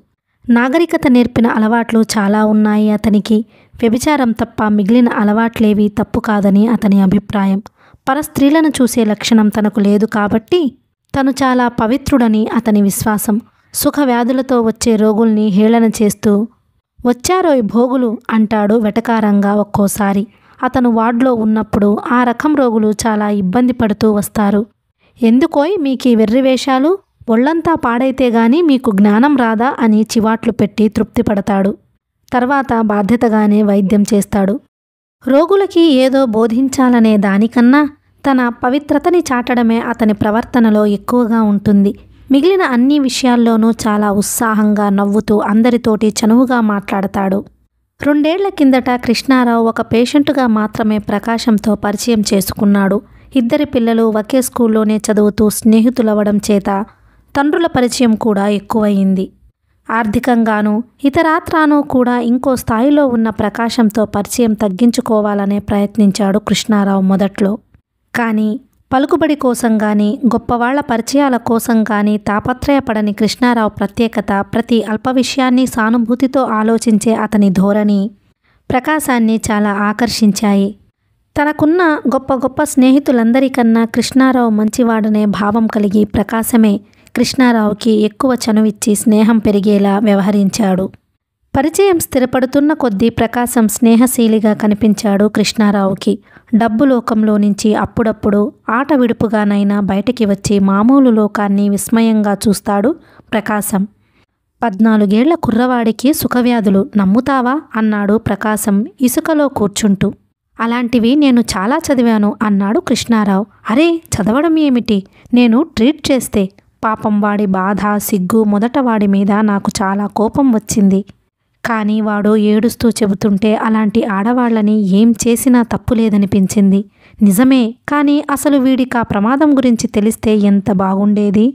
నాగరికత నేర్పిన అలవాట్లు చాలా ఉన్నాయి అతనికి. వ్యభిచారం తప్ప మిగిలిన అలవాట్లేవీ తప్పు కాదని అతని అభిప్రాయం. పరస్త్రీలను చూసే లక్షణం తనకు లేదు కాబట్టి తను చాలా పవిత్రుడని అతని విశ్వాసం. సుఖవ్యాధులతో వచ్చే రోగుల్ని హేళన చేస్తూ వచ్చారోయ్ భోగులు అంటాడు వెటకారంగా ఒక్కోసారి. అతను వార్డులో ఉన్నప్పుడు ఆ రకం రోగులు చాలా ఇబ్బంది పడుతూ వస్తారు. ఎందుకోయ్ మీకీ వెర్రివేషాలు? ఒళ్ళంతా పాడైతే గాని మీకు జ్ఞానం రాదా అని చివాట్లు పెట్టి తృప్తిపడతాడు. తర్వాత బాధ్యతగానే వైద్యం చేస్తాడు. రోగులకి ఏదో బోధించాలనే దానికన్నా తన పవిత్రతని చాటడమే అతని ప్రవర్తనలో ఎక్కువగా ఉంటుంది. మిగిలిన అన్ని విషయాల్లోనూ చాలా ఉత్సాహంగా, నవ్వుతూ అందరితోటి చనువుగా మాట్లాడతాడు. 2 ఏళ్ల కిందట కృష్ణారావు ఒక పేషెంటుగా మాత్రమే ప్రకాశంతో పరిచయం చేసుకున్నాడు. 2 పిల్లలు ఒకే స్కూల్లోనే చదువుతూ స్నేహితులవ్వడం చేత తండ్రుల పరిచయం కూడా ఎక్కువయింది. ఆర్థికంగానూ ఇతరాత్రానూ కూడా ఇంకో స్థాయిలో ఉన్న ప్రకాశంతో పరిచయం తగ్గించుకోవాలనే ప్రయత్నించాడు కృష్ణారావు మొదట్లో. కానీ పలుకుబడి కోసం కానీ గొప్పవాళ్ల పరిచయాల కోసం కానీ తాపత్రయపడని కృష్ణారావు ప్రత్యేకత, ప్రతి అల్ప విషయాన్ని సానుభూతితో ఆలోచించే అతని ధోరణి ప్రకాశాన్ని చాలా ఆకర్షించాయి. తనకున్న గొప్ప గొప్ప స్నేహితులందరికన్నా కృష్ణారావు మంచివాడనే భావం కలిగి ప్రకాశమే కృష్ణారావుకి ఎక్కువ చనువిచ్చి స్నేహం పెరిగేలా వ్యవహరించాడు. పరిచయం స్థిరపడుతున్న కొద్దీ ప్రకాశం స్నేహశీలిగా కనిపించాడు కృష్ణారావుకి. డబ్బు లోకంలో నుంచి అప్పుడప్పుడు ఆట విడుపుగానైనా బయటికి వచ్చి మామూలు లోకాన్ని విస్మయంగా చూస్తాడు ప్రకాశం. 14 ఏళ్ల కుర్రవాడికి సుఖవ్యాధులు నమ్ముతావా అన్నాడు ప్రకాశం ఇసుకలో కూర్చుంటూ. అలాంటివి నేను చాలా చదివాను అన్నాడు కృష్ణారావు. అరే, చదవడం ఏమిటి, నేను ట్రీట్ చేస్తే. పాపం వాడి బాధ, సిగ్గు మొదట వాడి మీద నాకు చాలా కోపం వచ్చింది. కానీ వాడు ఏడుస్తూ చెబుతుంటే అలాంటి ఆడవాళ్లని ఏం చేసినా తప్పులేదనిపించింది. నిజమే, కానీ అసలు వీడికి ఆ ప్రమాదం గురించి తెలిస్తే ఎంత బాగుండేది.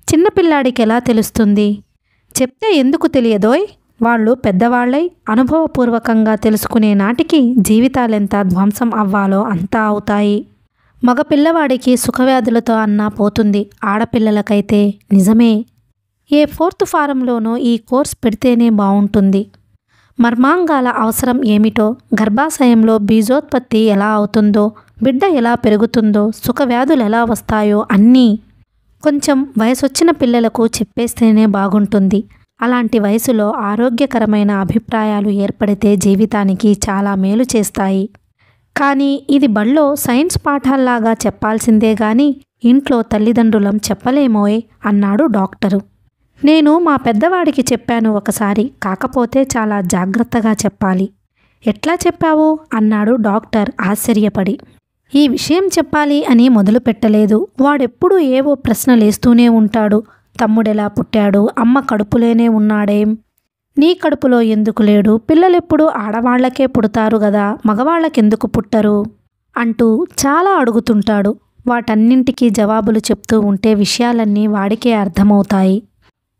చిన్నపిల్లాడికి ఎలా తెలుస్తుంది? చెప్తే ఎందుకు తెలియదోయ్? వాళ్ళు పెద్దవాళ్లై అనుభవపూర్వకంగా తెలుసుకునే నాటికి జీవితాలెంత ధ్వంసం అవ్వాలో అంతా అవుతాయి. మగపిల్లవాడికి సుఖవ్యాధులతో అన్నా పోతుంది, ఆడపిల్లలకైతే నిజమే. ఏ 4th ఫారంలోనో ఈ కోర్స్ పెడితేనే బావుంటుంది. మర్మాంగాల అవసరం ఏమిటో, గర్భాశయంలో బీజోత్పత్తి ఎలా అవుతుందో, బిడ్డ ఎలా పెరుగుతుందో, సుఖవ్యాధులు ఎలా వస్తాయో అన్నీ కొంచెం వయసొచ్చిన పిల్లలకు చెప్పేస్తేనే బాగుంటుంది. అలాంటి వయసులో ఆరోగ్యకరమైన అభిప్రాయాలు ఏర్పడితే జీవితానికి చాలా మేలు చేస్తాయి. కానీ ఇది బళ్ళో సైన్స్ పాఠాల్లాగా చెప్పాల్సిందే గాని ఇంట్లో తల్లిదండ్రులం చెప్పలేమోయ్ అన్నాడు డాక్టరు. నేను మా పెద్దవాడికి చెప్పాను ఒకసారి, కాకపోతే చాలా జాగ్రత్తగా చెప్పాలి. ఎట్లా చెప్పావు అన్నాడు డాక్టర్ ఆశ్చర్యపడి. ఈ విషయం చెప్పాలి అని మొదలు పెట్టలేదు. వాడెప్పుడూ ఏవో ప్రశ్నలేస్తూనే ఉంటాడు. తమ్ముడెలా పుట్టాడు, అమ్మ కడుపులోనే ఉన్నాడేం, నీ కడుపులో ఎందుకు లేడు, పిల్లలెప్పుడు ఆడవాళ్లకే పుడతారు గదా, మగవాళ్లకెందుకు పుట్టరు అంటూ చాలా అడుగుతుంటాడు. వాటన్నింటికీ జవాబులు చెప్తూ ఉంటే విషయాలన్నీ వాడికే అర్థమవుతాయి.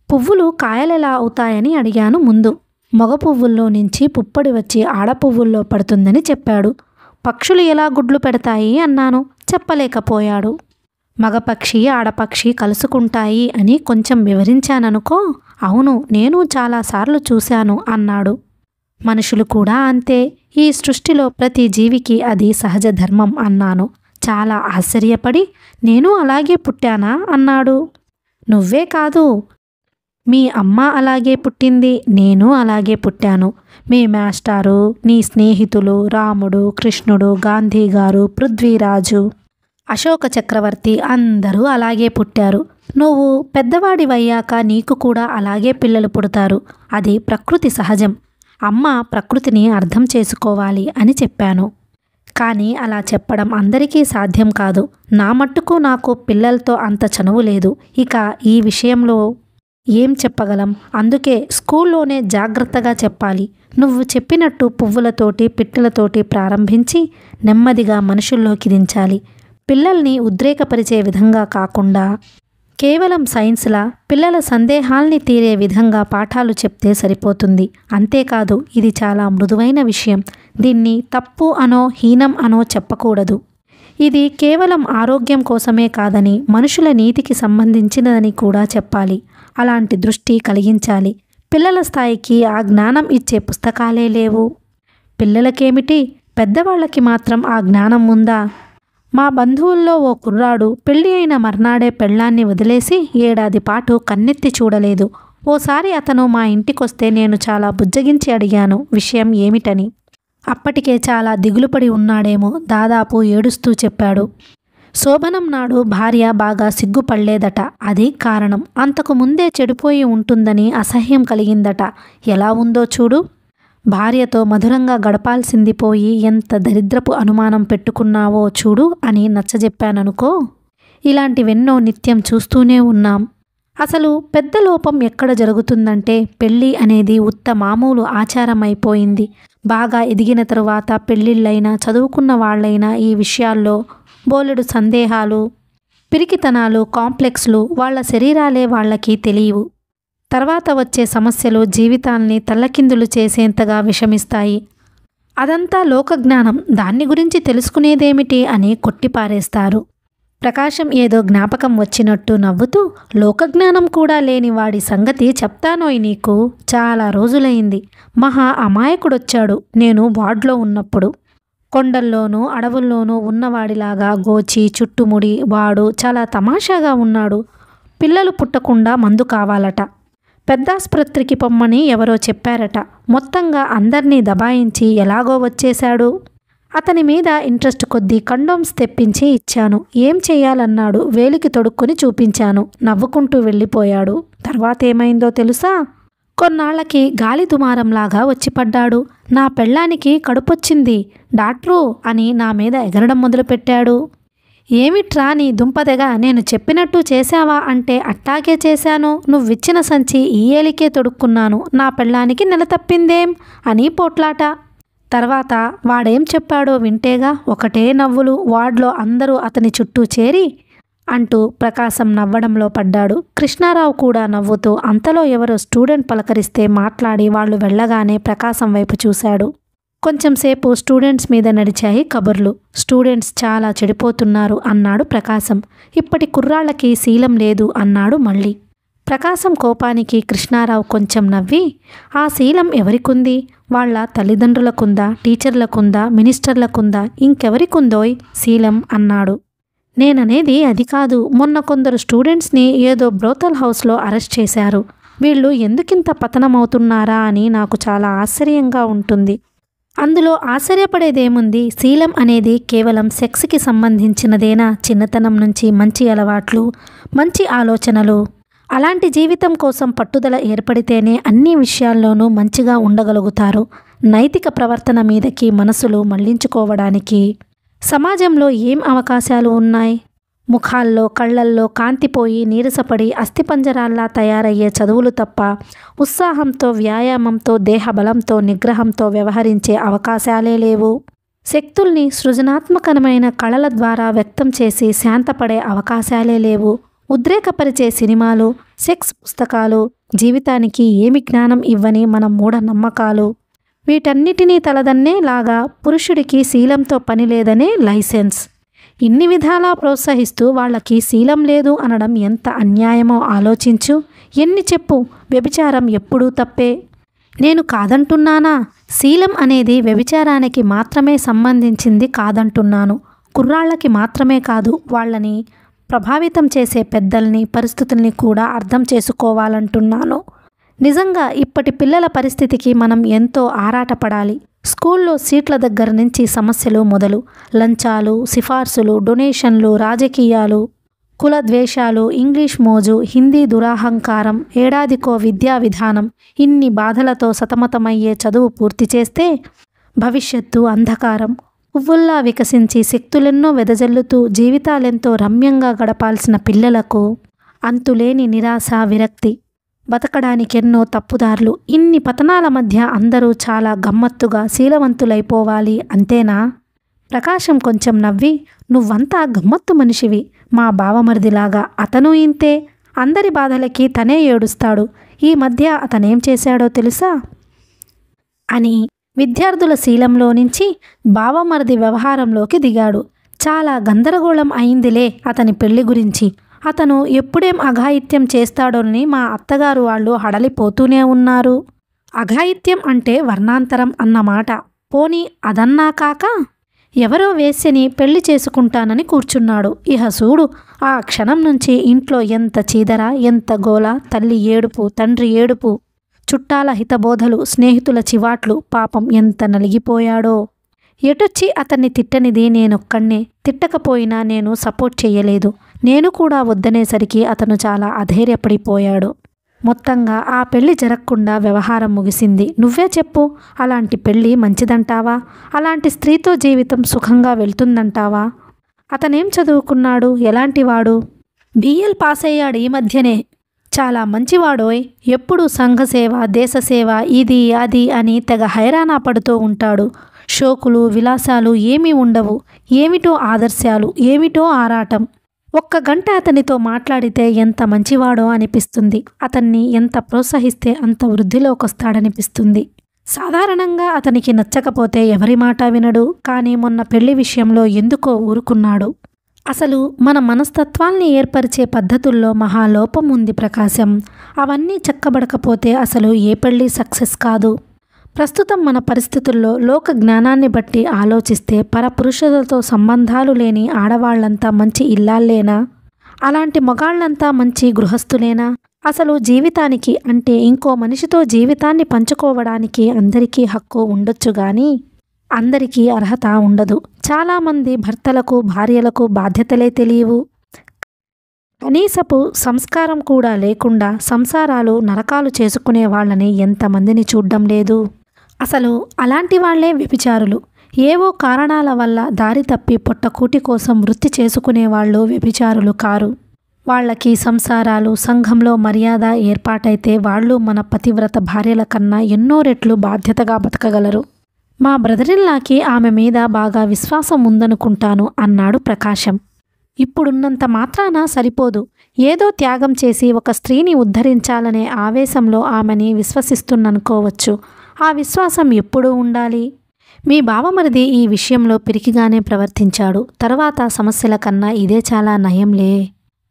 పువ్వులు కాయలెలా అవుతాయని అడిగాను ముందు. మగ పువ్వుల్లో నుంచి పుప్పొడి వచ్చి ఆడపువ్వుల్లో పడుతుందని చెప్పాడు. పక్షులు ఎలా గుడ్లు పెడతాయి అన్నాను. చెప్పలేకపోయాడు. మగపక్షి ఆడపక్షి కలుసుకుంటాయి అని కొంచెం వివరించాననుకో. అవును, నేను చాలాసార్లు చూశాను అన్నాడు. మనుషులు కూడా అంతే, ఈ సృష్టిలో ప్రతి జీవికి అది సహజ ధర్మం అన్నాను. చాలా ఆశ్చర్యపడి నేను అలాగే పుట్టానా అన్నాడు. నువ్వే కాదు, మీ అమ్మ అలాగే పుట్టింది, నేను అలాగే పుట్టాను. మీ మాస్టారు, నీ స్నేహితులు, రాముడు, కృష్ణుడు, గాంధీ గారు, పృథ్వీరాజు, అశోక చక్రవర్తి అందరూ అలాగే పుట్టారు. నువ్వు పెద్దవాడివయ్యాక నీకు కూడా అలాగే పిల్లలు పుడతారు. అది ప్రకృతి సహజం. అమ్మ ప్రకృతిని అర్థం చేసుకోవాలి అని చెప్పాను. కానీ అలా చెప్పడం అందరికీ సాధ్యం కాదు. నా మట్టుకు నాకు పిల్లలతో అంత చనువు లేదు. ఇక ఈ విషయంలో ఏం చెప్పగలం? అందుకే స్కూల్లోనే జాగ్రత్తగా చెప్పాలి. నువ్వు చెప్పినట్టు పువ్వులతోటి పిట్టలతోటి ప్రారంభించి నెమ్మదిగా మనుషుల్లోకి దించాలి. పిల్లల్ని ఉద్రేకపరిచే విధంగా కాకుండా కేవలం సైన్స్లా పిల్లల సందేహాల్ని తీరే విధంగా పాఠాలు చెప్తే సరిపోతుంది. అంతేకాదు, ఇది చాలా మృదువైన విషయం. దీన్ని తప్పు అనో హీనం అనో చెప్పకూడదు. ఇది కేవలం ఆరోగ్యం కోసమే కాదని మనుషుల నీతికి సంబంధించినదని కూడా చెప్పాలి. అలాంటి దృష్టి కలిగించాలి. పిల్లల స్థాయికి ఆ జ్ఞానం ఇచ్చే పుస్తకాలే లేవు. పిల్లలకేమిటి, పెద్దవాళ్ళకి మాత్రం ఆ జ్ఞానం ఉందా? మా బంధువుల్లో ఓ కుర్రాడు పెళ్లి అయిన మర్నాడే పెళ్ళాన్ని వదిలేసి ఏడాది పాటు కన్నెత్తి చూడలేదు. ఓసారి అతను మా ఇంటికొస్తే నేను చాలా బుజ్జగించి అడిగాను విషయం ఏమిటని. అప్పటికే చాలా దిగులుపడి ఉన్నాడేమో, దాదాపు ఏడుస్తూ చెప్పాడు. శోభనం నాడు భార్య బాగా సిగ్గుపడలేదట. అది కారణం. అంతకు ముందే చెడిపోయి ఉంటుందని అసహ్యం కలిగిందట. ఎలా ఉందో చూడు. భార్యతో మధురంగా గడపాల్సింది పోయి ఎంత దరిద్రపు అనుమానం పెట్టుకున్నావో చూడు అని నచ్చజెప్పాననుకో. ఇలాంటివెన్నో నిత్యం చూస్తూనే ఉన్నాం. అసలు పెద్ద లోపం ఎక్కడ జరుగుతుందంటే పెళ్ళి అనేది ఉత్త మామూలు ఆచారమైపోయింది. బాగా ఎదిగిన తరువాత పెళ్ళిళ్ళైనా చదువుకున్న వాళ్ళైనా ఈ విషయాల్లో బోలెడు సందేహాలు, పిరికితనాలు, కాంప్లెక్స్లు, వాళ్ళ శరీరాలే వాళ్ళకి తెలియవు. తర్వాత వచ్చే సమస్యలు జీవితాల్ని తల్లకిందులు చేసేంతగా విషమిస్తాయి. అదంతా లోకజ్ఞానం, దాన్ని గురించి తెలుసుకునేదేమిటి అని కొట్టిపారేస్తారు. ప్రకాశం ఏదో జ్ఞాపకం వచ్చినట్టు నవ్వుతూ, లోకజ్ఞానం కూడా లేని వాడి సంగతి చెప్తానోయ్ నీకు. చాలా రోజులైంది. మహా అమాయకుడొచ్చాడు నేను వార్డులో ఉన్నప్పుడు. కొండల్లోనూ అడవుల్లోనూ ఉన్నవాడిలాగా గోచి చుట్టుముడి వాడు చాలా తమాషాగా ఉన్నాడు. పిల్లలు పుట్టకుండా మందు కావాలట. పెద్దాస్పత్రికి పొమ్మని ఎవరో చెప్పారట. మొత్తంగా అందర్నీ దబాయించి ఎలాగో వచ్చేశాడు. అతని మీద ఇంట్రెస్ట్ కొద్దీ కండోమ్స్ తెప్పించి ఇచ్చాను. ఏం చెయ్యాలన్నాడు. వేలికి తొడుక్కొని చూపించాను. నవ్వుకుంటూ వెళ్ళిపోయాడు. తర్వాతేమైందో తెలుసా? కొన్నాళ్లకి గాలి దుమారంలాగా వచ్చిపడ్డాడు. నా పెళ్ళానికి కడుపొచ్చింది డాక్టరు అని నా మీద ఎగరడం మొదలుపెట్టాడు. ఏమిట్రా నీ దుంపదెగ, నేను చెప్పినట్టు చేశావా అంటే అట్టాగే చేశాను. నువ్విచ్చిన సంచి ఈ ఏలికే తొడుక్కున్నాను. నా పెళ్ళానికి నెల తప్పిందేం అని పోట్లాట. తర్వాత వాడేం చెప్పాడో వింటేగా. ఒకటే నవ్వులు. వార్డులో అందరూ అతని చుట్టూ చేరి అంటూ ప్రకాశం నవ్వడంలో పడ్డాడు. కృష్ణారావు కూడా నవ్వుతూ అంతలో ఎవరో స్టూడెంట్ పలకరిస్తే మాట్లాడి వాళ్ళు వెళ్ళగానే ప్రకాశం వైపు చూశాడు. కొంచెంసేపు స్టూడెంట్స్ మీద నడిచాయి కబుర్లు. స్టూడెంట్స్ చాలా చెడిపోతున్నారు అన్నాడు ప్రకాశం. ఇప్పటి కుర్రాళ్ళకి శీలం లేదు అన్నాడు మళ్ళీ. ప్రకాశం కోపానికి కృష్ణారావు కొంచెం నవ్వి, ఆ శీలం ఎవరికుంది? వాళ్ళ తల్లిదండ్రులకుందా, టీచర్లకుందా, మినిస్టర్లకుందా, ఇంకెవరికుందోయ్ శీలం అన్నాడు. నేననేది అది కాదు. మొన్న కొందరు స్టూడెంట్స్ని ఏదో బ్రోతల్ హౌస్లో అరెస్ట్ చేశారు. వీళ్ళు ఎందుకింత పతనమవుతున్నారా అని నాకు చాలా ఆశ్చర్యంగా ఉంటుంది. అందులో ఆశ్చర్యపడేదేముంది? శీలం అనేది కేవలం సెక్స్కి సంబంధించినదేనా? చిన్నతనం నుంచి మంచి అలవాట్లు, మంచి ఆలోచనలు, అలాంటి జీవితం కోసం పట్టుదల ఏర్పడితేనే అన్ని విషయాల్లోనూ మంచిగా ఉండగలుగుతారు. నైతిక ప్రవర్తన మీదకి మనసులు మళ్లించుకోవడానికి సమాజంలో ఏం అవకాశాలు ఉన్నాయి? ముఖాల్లో కళ్ళల్లో కాంతిపోయి నీరసపడి అస్థిపంజరాల్లా తయారయ్యే చదువులు తప్ప ఉత్సాహంతో, వ్యాయామంతో, దేహబలంతో, నిగ్రహంతో వ్యవహరించే అవకాశాలే లేవు. శక్తుల్ని సృజనాత్మకమైన కళల ద్వారా వ్యక్తం చేసి శాంతపడే అవకాశాలే లేవు. ఉద్రేకపరిచే సినిమాలు, సెక్స్ పుస్తకాలు, జీవితానికి ఏమి జ్ఞానం ఇవ్వని మన మూఢనమ్మకాలు, వీటన్నిటినీ తలదన్నేలాగా పురుషుడికి శీలంతో పని లేదనే లైసెన్స్ ఇన్ని విధాలా ప్రోత్సహిస్తూ వాళ్ళకి శీలం లేదు అనడం ఎంత అన్యాయమో ఆలోచించు. ఎన్ని చెప్పు, వ్యభిచారం ఎప్పుడూ తప్పే. నేను కాదంటున్నానా? శీలం అనేది వ్యభిచారానికి మాత్రమే సంబంధించింది కాదంటున్నాను. కుర్రాళ్ళకి మాత్రమే కాదు, వాళ్ళని ప్రభావితం చేసే పెద్దల్ని, పరిస్థితుల్ని కూడా అర్థం చేసుకోవాలంటున్నాను. నిజంగా ఇప్పటి పిల్లల పరిస్థితికి మనం ఎంతో ఆరాటపడాలి. స్కూల్లో సీట్ల దగ్గర నుంచి సమస్యలు మొదలు. లంచాలు, సిఫార్సులు, డొనేషన్లు, రాజకీయాలు, కుల ద్వేషాలు, ఇంగ్లీష్ మోజు, హిందీ దురాహంకారం, ఏడాదికో విద్యా విధానం, ఇన్ని బాధలతో సతమతమయ్యే చదువు పూర్తి చేస్తే భవిష్యత్తు అంధకారం. పువ్వుల్లా వికసించి శక్తులెన్నో వెదజల్లుతూ జీవితాలెంతో రమ్యంగా గడపాల్సిన పిల్లలకు అంతులేని నిరాశ, విరక్తి, బతకడానికెన్నో తప్పుదారులు. ఇన్ని పతనాల మధ్య అందరూ చాలా గమ్మత్తుగా శీలవంతులైపోవాలి అంతేనా? ప్రకాశం కొంచెం నవ్వి, నువ్వంతా గమ్మత్తు మనిషివి. మా బావమరిదిలాగా అతను ఇంతే. అందరి బాధలకి తనే ఏడుస్తాడు. ఈ మధ్య అతనేం చేశాడో తెలుసా అని విద్యార్థుల శీలంలో నుంచి బావమరిది వ్యవహారంలోకి దిగాడు. చాలా గందరగోళం అయిందిలే అతని పెళ్లి గురించి. అతను ఎప్పుడేం అఘాయిత్యం చేస్తాడోనని మా అత్తగారు వాళ్ళు హడలిపోతూనే ఉన్నారు. అఘాయిత్యం అంటే వర్ణాంతరం అన్నమాట. పోనీ అదన్నా కాక ఎవరో వేశ్యని పెళ్లి చేసుకుంటానని కూర్చున్నాడు. ఇహ చూడు, ఆ క్షణం నుంచి ఇంట్లో ఎంత చీదర, ఎంత గోల, తల్లి ఏడుపు, తండ్రి ఏడుపు, చుట్టాల హితబోధలు, స్నేహితుల చివాట్లు. పాపం ఎంత నలిగిపోయాడో. ఎటొచ్చి అతన్ని తిట్టనిది నేనొక్కడే. తిట్టకపోయినా నేను సపోర్ట్ చెయ్యలేదు. నేను కూడా వద్దనేసరికి అతను చాలా అధైర్యపడిపోయాడు. మొత్తంగా ఆ పెళ్లి జరగకుండా వ్యవహారం ముగిసింది. నువ్వే చెప్పు, అలాంటి పెళ్లి మంచిదంటావా? అలాంటి స్త్రీతో జీవితం సుఖంగా వెళ్తుందంటావా? అతనేం చదువుకున్నాడు? ఎలాంటివాడు? బిఎల్ పాస్ అయ్యాడు ఈ మధ్యనే. చాలా మంచివాడోయ్. ఎప్పుడూ సంఘసేవ, దేశసేవ, ఇది అది అని తెగ హైరానా పడుతూ ఉంటాడు. షోకులు, విలాసాలు ఏమీ ఉండవు. ఏమిటో ఆదర్శాలు, ఏమిటో ఆరాటం. ఒక్క గంట అతనితో మాట్లాడితే ఎంత మంచివాడో అనిపిస్తుంది. అతన్ని ఎంత ప్రోత్సహిస్తే అంత వృద్ధిలోకొస్తాడనిపిస్తుంది. సాధారణంగా అతనికి నచ్చకపోతే ఎవరి మాట వినడు. కానీ మొన్న పెళ్లి విషయంలో ఎందుకో ఊరుకున్నాడు. అసలు మన మనస్తత్వాల్ని ఏర్పరిచే పద్ధతుల్లో మహాలోపం ఉంది ప్రకాశం. అవన్నీ చక్కబడకపోతే అసలు ఏ పెళ్ళి సక్సెస్ కాదు. ప్రస్తుతం మన పరిస్థితుల్లో లోక జ్ఞానాన్ని బట్టి ఆలోచిస్తే పరపురుషులతో సంబంధాలు లేని ఆడవాళ్లంతా మంచి ఇల్లాల్లేనా? అలాంటి మగాళ్లంతా మంచి గృహస్థులేనా? అసలు జీవితానికి అంటే ఇంకో మనిషితో జీవితాన్ని పంచుకోవడానికి అందరికీ హక్కు ఉండొచ్చు గాని అందరికీ అర్హత ఉండదు. చాలామంది భర్తలకు భార్యలకు బాధ్యతలే తెలియవు. కనీసపు సంస్కారం కూడా లేకుండా సంసారాలు నరకాలు చేసుకునే వాళ్ళని ఎంతమందిని చూడ్డం లేదు. అసలు అలాంటి వాళ్లే వ్యభిచారులు. ఏవో కారణాల వల్ల దారి తప్పి పొట్టకూటి కోసం వృత్తి చేసుకునే వాళ్ళు వ్యభిచారులు కారు. వాళ్ళకి సంసారాలు సంఘంలో మర్యాద ఏర్పాటైతే వాళ్ళు మన పతివ్రత భార్యల కన్నా ఎన్నో రెట్లు బాధ్యతగా బతకగలరు. మా బ్రదరిల్లాకి ఆమె మీద బాగా విశ్వాసం ఉందనుకుంటాను అన్నాడు ప్రకాశం. ఇప్పుడున్నంత మాత్రాన సరిపోదు. ఏదో త్యాగం చేసి ఒక స్త్రీని ఉద్ధరించాలనే ఆవేశంలో ఆమెని విశ్వసిస్తున్ననుకోవచ్చు. ఆ విశ్వాసం ఎప్పుడూ ఉండాలి. మీ బావమరిది ఈ విషయంలో పిరికిగానే ప్రవర్తించాడు. తర్వాత సమస్యల కన్నా ఇదే చాలా నయంలే.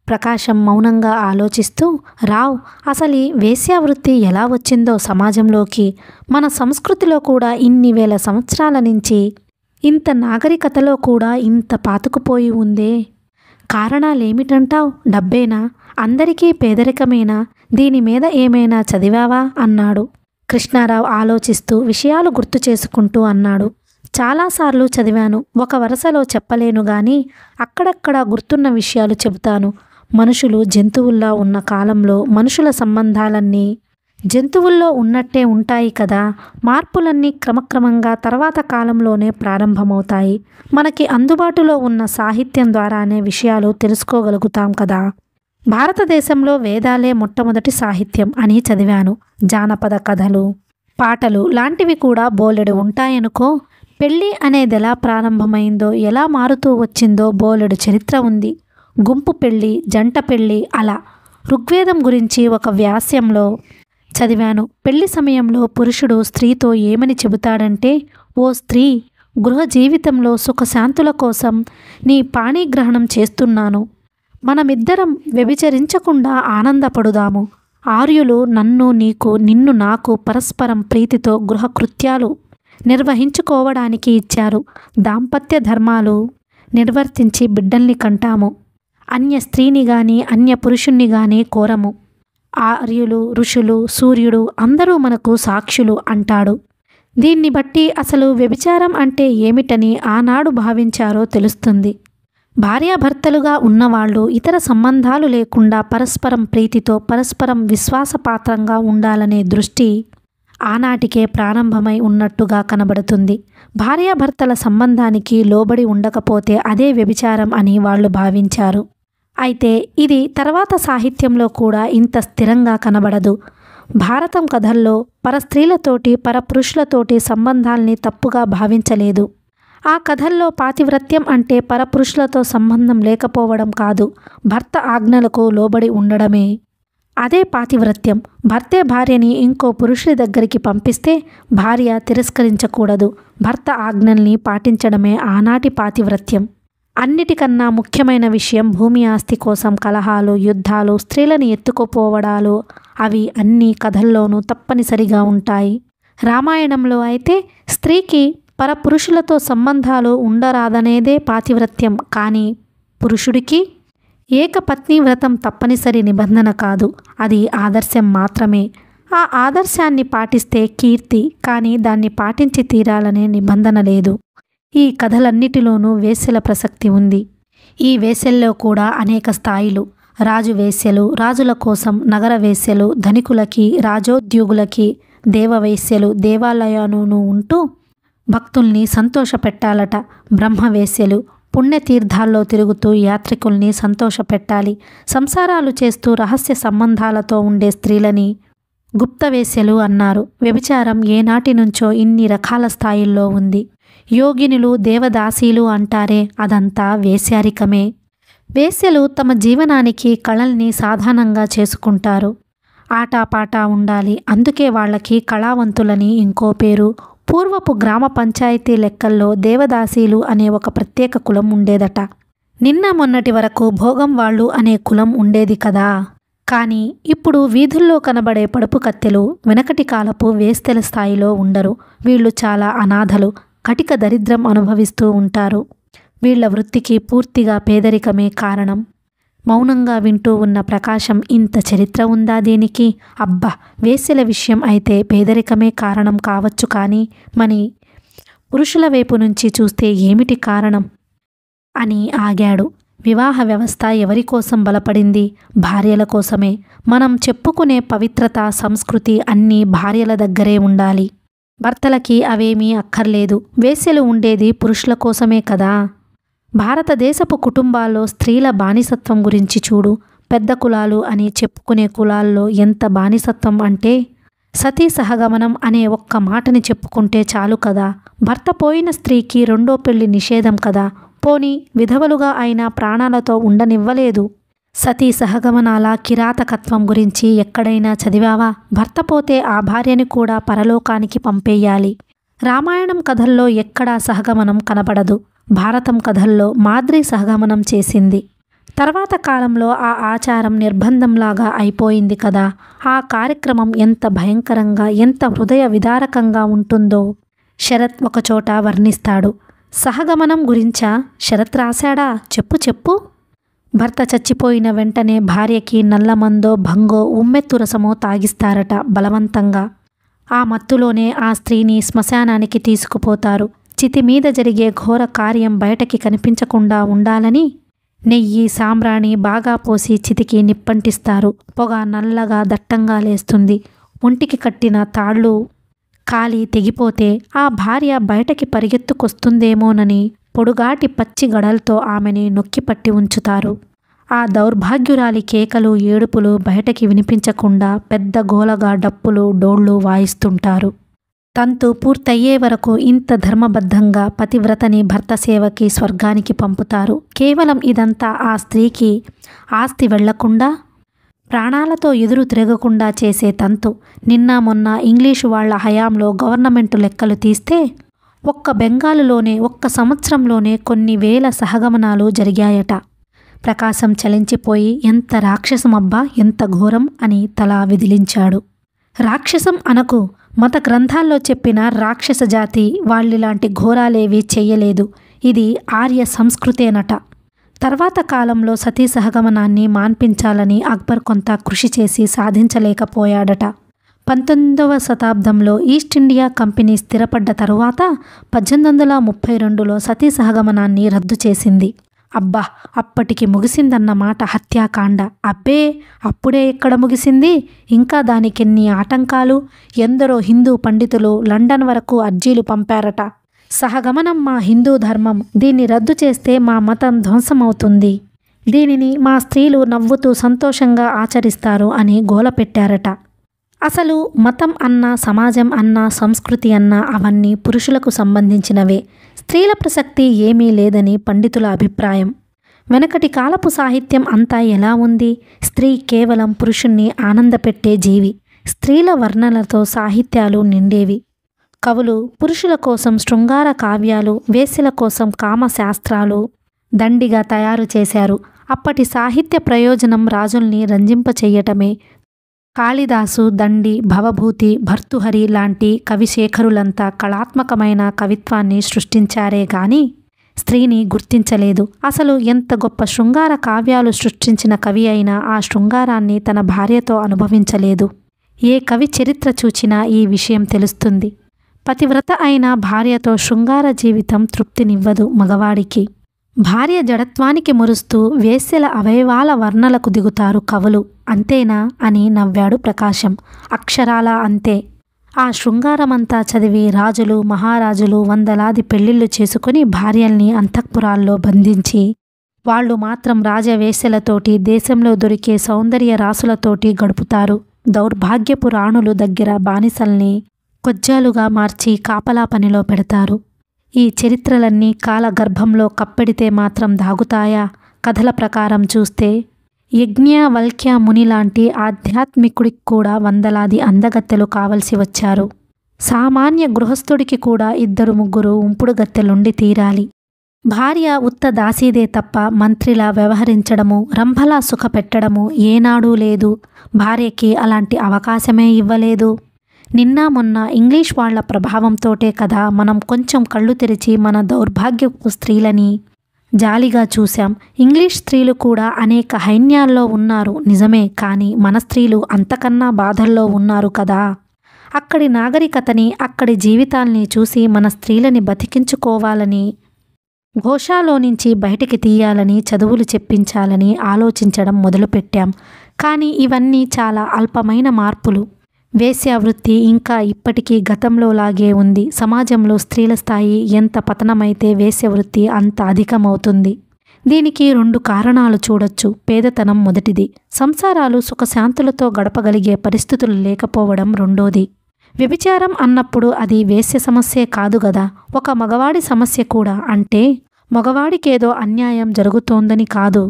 ప్రకాశం మౌనంగా ఆలోచిస్తూ, రావ్, అసలు ఈ వేశ్యావృత్తి ఎలా వచ్చిందో సమాజంలోకి, మన సంస్కృతిలో కూడా ఇన్ని వేల సంవత్సరాల నుంచి, ఇంత నాగరికతలో కూడా ఇంత పాతుకుపోయి ఉందే. కారణాలేమిటంటావ్? డబ్బేనా? అందరికీ పేదరికమేనా? దీని మీద ఏమైనా చదివావా అన్నాడు. కృష్ణారావు ఆలోచిస్తూ విషయాలు గుర్తు చేసుకుంటూ అన్నాడు. చాలాసార్లు చదివాను. ఒక వరుసలో చెప్పలేను గాని అక్కడక్కడ గుర్తున్న విషయాలు చెబుతాను. మనుషులు జంతువుల్లా ఉన్న కాలంలో మనుషుల సంబంధాలన్నీ జంతువుల్లో ఉన్నట్టే ఉంటాయి కదా. మార్పులన్నీ క్రమక్రమంగా తర్వాత కాలంలోనే ప్రారంభమవుతాయి. మనకి అందుబాటులో ఉన్న సాహిత్యం ద్వారానే విషయాలు తెలుసుకోగలుగుతాం కదా. భారతదేశంలో వేదాలే మొట్టమొదటి సాహిత్యం అని చదివాను. జానపద కథలు, పాటలు లాంటివి కూడా బోలెడు ఉంటాయనుకో. పెళ్ళి అనేదెలా ప్రారంభమైందో, ఎలా మారుతూ వచ్చిందో బోలెడు చరిత్ర ఉంది. గుంపు పెళ్ళి, జంట పెళ్ళి, అలా. ఋగ్వేదం గురించి ఒక వ్యాస్యంలో చదివాను. పెళ్లి సమయంలో పురుషుడు స్త్రీతో ఏమని చెబుతాడంటే, ఓ స్త్రీ, గృహ జీవితంలో సుఖశాంతుల కోసం నీ పాణిగ్రహణం చేస్తున్నాను. మనమిద్దరం వ్యభిచరించకుండా ఆనందపడుదాము. ఆర్యులు నన్ను నీకు, నిన్ను నాకు పరస్పరం ప్రీతితో గృహకృత్యాలు నిర్వహించుకోవడానికి ఇచ్చారు. దాంపత్య ధర్మాలు నిర్వర్తించి బిడ్డల్ని కంటాము. అన్య స్త్రీని గాని అన్య పురుషుణ్ణి గాని కోరము. ఆర్యులు, ఋషులు, సూర్యుడు అందరూ మనకు సాక్షులు అంటాడు. దీన్ని బట్టి అసలు వ్యభిచారం అంటే ఏమిటని ఆనాడు భావించారో తెలుస్తుంది. భార్యాభర్తలుగా ఉన్నవాళ్ళు ఇతర సంబంధాలు లేకుండా పరస్పరం ప్రీతితో పరస్పరం విశ్వాసపాత్రంగా ఉండాలనే దృష్టి ఆనాటికే ప్రారంభమై ఉన్నట్టుగా కనబడుతుంది. భార్యాభర్తల సంబంధానికి లోబడి ఉండకపోతే అదే వ్యభిచారం అని వాళ్ళు భావించారు. అయితే ఇది తర్వాత సాహిత్యంలో కూడా ఇంత స్థిరంగా కనబడదు. భారతం కథల్లో పరస్త్రీలతోటి పరపురుషులతోటి సంబంధాల్ని తప్పుగా భావించలేదు. ఆ కథల్లో పాతివ్రత్యం అంటే పరపురుషులతో సంబంధం లేకపోవడం కాదు, భర్త ఆజ్ఞలకు లోబడి ఉండడమే. అదే పాతివ్రత్యం. భర్తే భార్యని ఇంకో పురుషుడి దగ్గరికి పంపిస్తే భార్య తిరస్కరించకూడదు. భర్త ఆజ్ఞల్ని పాటించడమే ఆనాటి పాతివ్రత్యం. అన్నిటికన్నా ముఖ్యమైన విషయం భూమి ఆస్తి కోసం కలహాలు, యుద్ధాలు, స్త్రీలను ఎత్తుకుపోవడాలు, అవి అన్ని కథల్లోనూ తప్పనిసరిగా ఉంటాయి. రామాయణంలో అయితే స్త్రీకి పరపురుషులతో సంబంధాలు ఉండరాదనేదే పాతివ్రత్యం. కానీ పురుషుడికి ఏకపత్ని వ్రతం తప్పనిసరి నిబంధన కాదు, అది ఆదర్శం మాత్రమే. ఆ ఆదర్శాన్ని పాటిస్తే కీర్తి, కానీ దాన్ని పాటించి తీరాలనే నిబంధన లేదు. ఈ కథలన్నిటిలోనూ వేశ్యల ప్రసక్తి ఉంది. ఈ వేశ్యల్లో కూడా అనేక స్థాయిలు. రాజు వేశ్యలు, రాజుల కోసం నగర వేశ్యలు, ధనికులకి, రాజోద్యోగులకి దేవవేశ్యలు, దేవాలయాలను ఉంటూ భక్తుల్ని సంతోషపెట్టాలట. బ్రహ్మవేశ్యలు పుణ్యతీర్థాల్లో తిరుగుతూ యాత్రికుల్ని సంతోషపెట్టాలి. సంసారాలు చేస్తూ రహస్య సంబంధాలతో ఉండే స్త్రీలని గుప్తవేశ్యలు అన్నారు. వ్యభిచారం ఏనాటి నుంచో ఇన్ని రకాల స్థాయిల్లో ఉంది. యోగినులు, దేవదాసీలు అంటారే, అదంతా వేశ్యారికమే. వేశ్యలు తమ జీవనానికి కళల్ని సాధనంగా చేసుకుంటారు. ఆటాపాటా ఉండాలి, అందుకే వాళ్ళకి కళావంతులని ఇంకో పేరు. పూర్వపు గ్రామ పంచాయతీ లెక్కల్లో దేవదాసీలు అనే ఒక ప్రత్యేక కులం ఉండేదట. నిన్న మొన్నటి వరకు భోగం వాళ్ళు అనే కులం ఉండేది కదా. కానీ ఇప్పుడు వీధుల్లో కనబడే పడుపు కత్తెలు వెనకటి కాలపు వేస్తెల స్థాయిలో ఉండరు. వీళ్ళు చాలా అనాథలు, కటిక దరిద్రం అనుభవిస్తూ ఉంటారు. వీళ్ల వృత్తికి పూర్తిగా పేదరికమే కారణం. మౌనంగా వింటూ ఉన్న ప్రకాశం, ఇంత చరిత్ర ఉందా దీనికి? అబ్బా, వేశ్యల విషయం అయితే పేదరికమే కారణం కావచ్చు, కానీ మరి పురుషుల వైపు నుంచి చూస్తే ఏమిటి కారణం అని ఆగాడు. వివాహ వ్యవస్థ ఎవరి కోసం బలపడింది? భార్యల కోసమే. మనం చెప్పుకునే పవిత్రత, సంస్కృతి అన్నీ భార్యల దగ్గరే ఉండాలి. భర్తలకి అవేమీ అక్కర్లేదు. వేశ్యలు ఉండేది పురుషుల కోసమే కదా. భారతదేశపు కుటుంబాల్లో స్త్రీల బానిసత్వం గురించి చూడు. పెద్ద కులాలు అని చెప్పుకునే కులాల్లో ఎంత బానిసత్వం అంటే సతీ సహగమనం అనే ఒక్క మాటని చెప్పుకుంటే చాలు కదా. భర్త పోయిన స్త్రీకి రెండో పెళ్లి నిషేధం కదా. పోనీ విధవలుగా అయినా ప్రాణాలతో ఉండనివ్వలేదు. సతీ సహగమనాల కిరాతకత్వం గురించి ఎక్కడైనా చదివావా? భర్త పోతే ఆ భార్యని కూడా పరలోకానికి పంపేయాలి. రామాయణం కథల్లో ఎక్కడా సహగమనం కనబడదు. భారతం కథల్లో మాద్రి సహగమనం చేసింది. తర్వాత కాలంలో ఆ ఆచారం నిర్బంధంలాగా అయిపోయింది కదా. ఆ కార్యక్రమం ఎంత భయంకరంగా, ఎంత హృదయ విదారకంగా ఉంటుందో శరత్ ఒకచోట వర్ణిస్తాడు. సహగమనం గురించా శరత్ రాశాడా? చెప్పు. భర్త చచ్చిపోయిన వెంటనే భార్యకి నల్లమందో భంగో ఉమ్మెత్తు రసమో తాగిస్తారట బలవంతంగా. ఆ మత్తులోనే ఆ స్త్రీని శ్మశానానికి తీసుకుపోతారు. చితి మీద జరిగే ఘోర కార్యం బయటకి కనిపించకుండా ఉండాలని నెయ్యి, సాంబ్రాణి బాగా పోసి చితికి నిప్పంటిస్తారు. పొగ నల్లగా దట్టంగా లేస్తుంది. ఒంటికి కట్టిన తాళ్ళు కాలి తెగిపోతే ఆ భార్య బయటకి పరిగెత్తుకొస్తుందేమోనని పొడుగాటి పచ్చి గడలతో ఆమెని నొక్కిపట్టి ఉంచుతారు. ఆ దౌర్భాగ్యురాలి కేకలు, ఏడుపులు బయటకి వినిపించకుండా పెద్ద గోలగా డప్పులు, డోళ్లు వాయిస్తుంటారు. తంతు పూర్తయ్యే వరకు ఇంత ధర్మబద్ధంగా పతివ్రతని భర్త సేవకి, స్వర్గానికి పంపుతారు. కేవలం ఇదంతా ఆ స్త్రీకి ఆస్తి వెళ్లకుండా, ప్రాణాలతో ఎదురు తిరగకుండా చేసే తంతు. నిన్న మొన్న ఇంగ్లీషు వాళ్ల హయాంలో గవర్నమెంటు లెక్కలు తీస్తే ఒక్క బెంగాలులోనే ఒక్క సంవత్సరంలోనే కొన్ని వేల సహగమనాలు జరిగాయట. ప్రకాశం చలించిపోయి, ఎంత రాక్షసమబ్బా, ఎంత ఘోరం అని తల విదిలించాడు. రాక్షసం అనకు, మత గ్రంథాల్లో చెప్పిన రాక్షస జాతి వాళ్ళిలాంటి ఘోరాలేవీ చెయ్యలేదు. ఇది ఆర్య సంస్కృతేనట. తర్వాత కాలంలో సతీ సహగమనాన్ని మాన్పించాలని అక్బర్ కొంత కృషి చేసి సాధించలేకపోయాడట. 19వ శతాబ్దంలో ఈస్ట్ ఇండియా కంపెనీ స్థిరపడ్డ తరువాత 1832లో సతీ సహగమనాన్ని రద్దు చేసింది. అబ్బా, అప్పటికి ముగిసిందన్నమాట హత్యాకాండ. అబ్బే, అప్పుడే ఎక్కడ ముగిసింది? ఇంకా దానికెన్ని ఆటంకాలు. ఎందరో హిందూ పండితులు లండన్ వరకు అర్జీలు పంపారట. సహగమనం మా హిందూ ధర్మం, దీన్ని రద్దు చేస్తే మా మతం ధ్వంసమవుతుంది, దీనిని మా స్త్రీలు నవ్వుతూ సంతోషంగా ఆచరిస్తారు అని గోల పెట్టారట. అసలు మతం అన్నా, సమాజం అన్నా, సంస్కృతి అన్నా అవన్నీ పురుషులకు సంబంధించినవే. స్త్రీల ప్రసక్తి ఏమీ లేదని పండితుల అభిప్రాయం. వెనకటి కాలపు సాహిత్యం అంతా ఎలా ఉంది? స్త్రీ కేవలం పురుషుణ్ణి ఆనందపెట్టే జీవి. స్త్రీల వర్ణనలతో సాహిత్యాలు నిండేవి. కవులు పురుషుల కోసం శృంగార కావ్యాలు, వేశ్యల కోసం కామశాస్త్రాలు దండిగా తయారు చేశారు. అప్పటి సాహిత్య ప్రయోజనం రాజుల్ని రంజింపచెయ్యటమే. కాళిదాసు, దండి, భవభూతి, భర్తృహరి లాంటి కవిశేఖరులంతా కళాత్మకమైన కవిత్వాన్ని సృష్టించారే గాని స్త్రీని గుర్తించలేదు. అసలు ఎంత గొప్ప శృంగార కావ్యాలు సృష్టించిన కవి అయినా ఆ శృంగారాన్ని తన భార్యతో అనుభవించలేదు. ఏ కవి చరిత్ర చూచినా ఈ విషయం తెలుస్తుంది. పతివ్రత అయిన భార్యతో శృంగార జీవితం తృప్తినివ్వదు మగవాడికి. భార్య జడత్వానికి మురుస్తూ వేశ్యల అవయవాల వర్ణలకు దిగుతారు కవులు. అంతేనా అని నవ్వాడు ప్రకాశం. అక్షరాలా అంతే. ఆ శృంగారమంతా చదివి రాజులు, మహారాజులు వందలాది పెళ్లిళ్లు చేసుకుని భార్యల్ని అంతఃపురాల్లో బంధించి వాళ్ళు మాత్రం రాజవేశ్యలతోటి, దేశంలో దొరికే సౌందర్య రాసులతోటి గడుపుతారు. దౌర్భాగ్యపు రాణులు దగ్గర బానిసల్ని కొజ్జాలుగా మార్చి కాపలా పనిలో పెడతారు. ఈ చరిత్రలన్నీ కాలగర్భంలో కప్పెడితే మాత్రం దాగుతాయా? కథల ప్రకారం చూస్తే యజ్ఞవల్క్య ముని లాంటి ఆధ్యాత్మికుడికి కూడా వందలాది అందగత్తెలు కావలసి వచ్చారు. సామాన్య గృహస్థుడికి కూడా 2-3 ఉంపుడు గత్తెలుండి తీరాలి. భార్య ఉత్త దాసీదే తప్ప మంత్రిలా వ్యవహరించడము, రంభలా సుఖపెట్టడము ఏనాడూ లేదు. భార్యకి అలాంటి అవకాశమే ఇవ్వలేదు. నిన్న మొన్న ఇంగ్లీష్ వాళ్ల ప్రభావంతోటే కదా మనం కొంచెం కళ్ళు తెరిచి మన దౌర్భాగ్యపు స్త్రీలని జాలిగా చూశాం. ఇంగ్లీష్ స్త్రీలు కూడా అనేక హైన్యాల్లో ఉన్నారు నిజమే, కానీ మన స్త్రీలు అంతకన్నా బాధల్లో ఉన్నారు కదా. అక్కడి నాగరికతని, అక్కడి జీవితాల్ని చూసి మన స్త్రీలని బతికించుకోవాలని, ఘోషాలో నుంచి బయటికి తీయాలని, చదువులు చెప్పించాలని ఆలోచించడం మొదలుపెట్టాం. కానీ ఇవన్నీ చాలా అల్పమైన మార్పులు. వేశ్యావృత్తి ఇంకా ఇప్పటికీ గతంలోలాగే ఉంది. సమాజంలో స్త్రీల స్థాయి ఎంత పతనమైతే వేశ్యవృత్తి అంత అధికమవుతుంది. దీనికి 2 కారణాలు చూడొచ్చు. పేదతనం మొదటిది, సంసారాలు సుఖశాంతులతో గడపగలిగే పరిస్థితులు లేకపోవడం రెండోది. వ్యభిచారం అన్నప్పుడు అది వేశ్య సమస్యే కాదు గదా, ఒక మగవాడి సమస్య కూడా. అంటే మగవాడికేదో అన్యాయం జరుగుతోందని కాదు,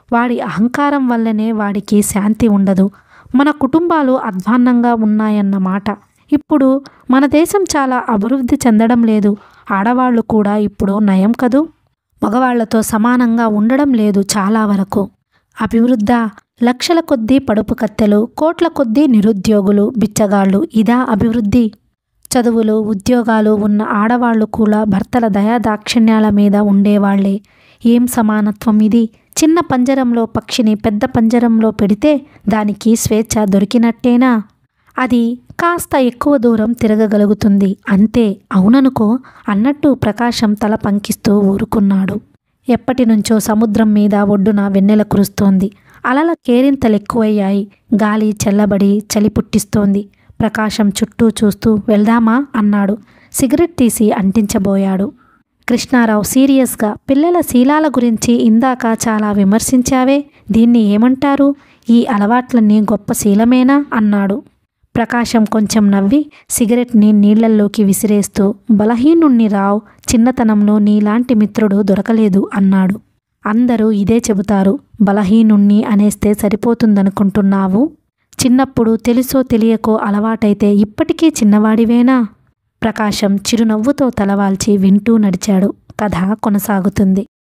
వాడి అహంకారం వల్లనే వాడికి శాంతి ఉండదు. మన కుటుంబాలు అధ్వాన్నంగా ఉన్నాయన్నమాట. ఇప్పుడు మన దేశం చాలా అభివృద్ధి చెందడం లేదు. ఆడవాళ్లు కూడా ఇప్పుడు నయం కదూ, మగవాళ్లతో సమానంగా ఉండడం లేదు చాలా వరకు. అభివృద్ధ లక్షల కొద్దీ పడుపు కత్తెలు, కోట్ల కొద్దీ నిరుద్యోగులు, బిచ్చగాళ్ళు, ఇదా అభివృద్ధి? చదువులు ఉద్యోగాలు ఉన్న ఆడవాళ్లు కూడా భర్తల దయాదాక్షిణ్యాల మీద ఉండేవాళ్లే. ఏం సమానత్వం ఇది? చిన్న పంజరంలో పక్షిని పెద్ద పంజరంలో పెడితే దానికి స్వేచ్ఛ దొరికినట్టేనా? అది కాస్త ఎక్కువ దూరం తిరగగలుగుతుంది అంతే. అవుననుకో అన్నట్టు ప్రకాశం తల పంకిస్తూ ఊరుకున్నాడు. ఎప్పటినుంచో సముద్రం మీద ఒడ్డున వెన్నెల కురుస్తోంది. అలల కేరింతలెక్కువయ్యాయి. గాలి చల్లబడి చలి పుట్టిస్తోంది. ప్రకాశం చుట్టూ చూస్తూ వెళ్దామా అన్నాడు. సిగరెట్ తీసి అంటించబోయాడు. కృష్ణారావు సీరియస్గా, పిల్లల శీలాల గురించి ఇందాక చాలా విమర్శించావే, దీన్ని ఏమంటారు? ఈ అలవాట్లన్నీ గొప్ప శీలమేనా అన్నాడు. ప్రకాశం కొంచెం నవ్వి సిగరెట్ని నీళ్లల్లోకి విసిరేస్తూ, బలహీనుణ్ణి రావ్, చిన్నతనంలో నీలాంటి మిత్రుడు దొరకలేదు అన్నాడు. అందరూ ఇదే చెబుతారు. బలహీనుణ్ణి అనేస్తే సరిపోతుందనుకుంటున్నావు? చిన్నప్పుడు తెలుసో తెలియకో అలవాటైతే ఇప్పటికీ చిన్నవాడివేనా? ప్రకాశం చిరునవ్వుతో తలవాల్చి వింటూ నడిచాడు. కథ కొనసాగుతుంది.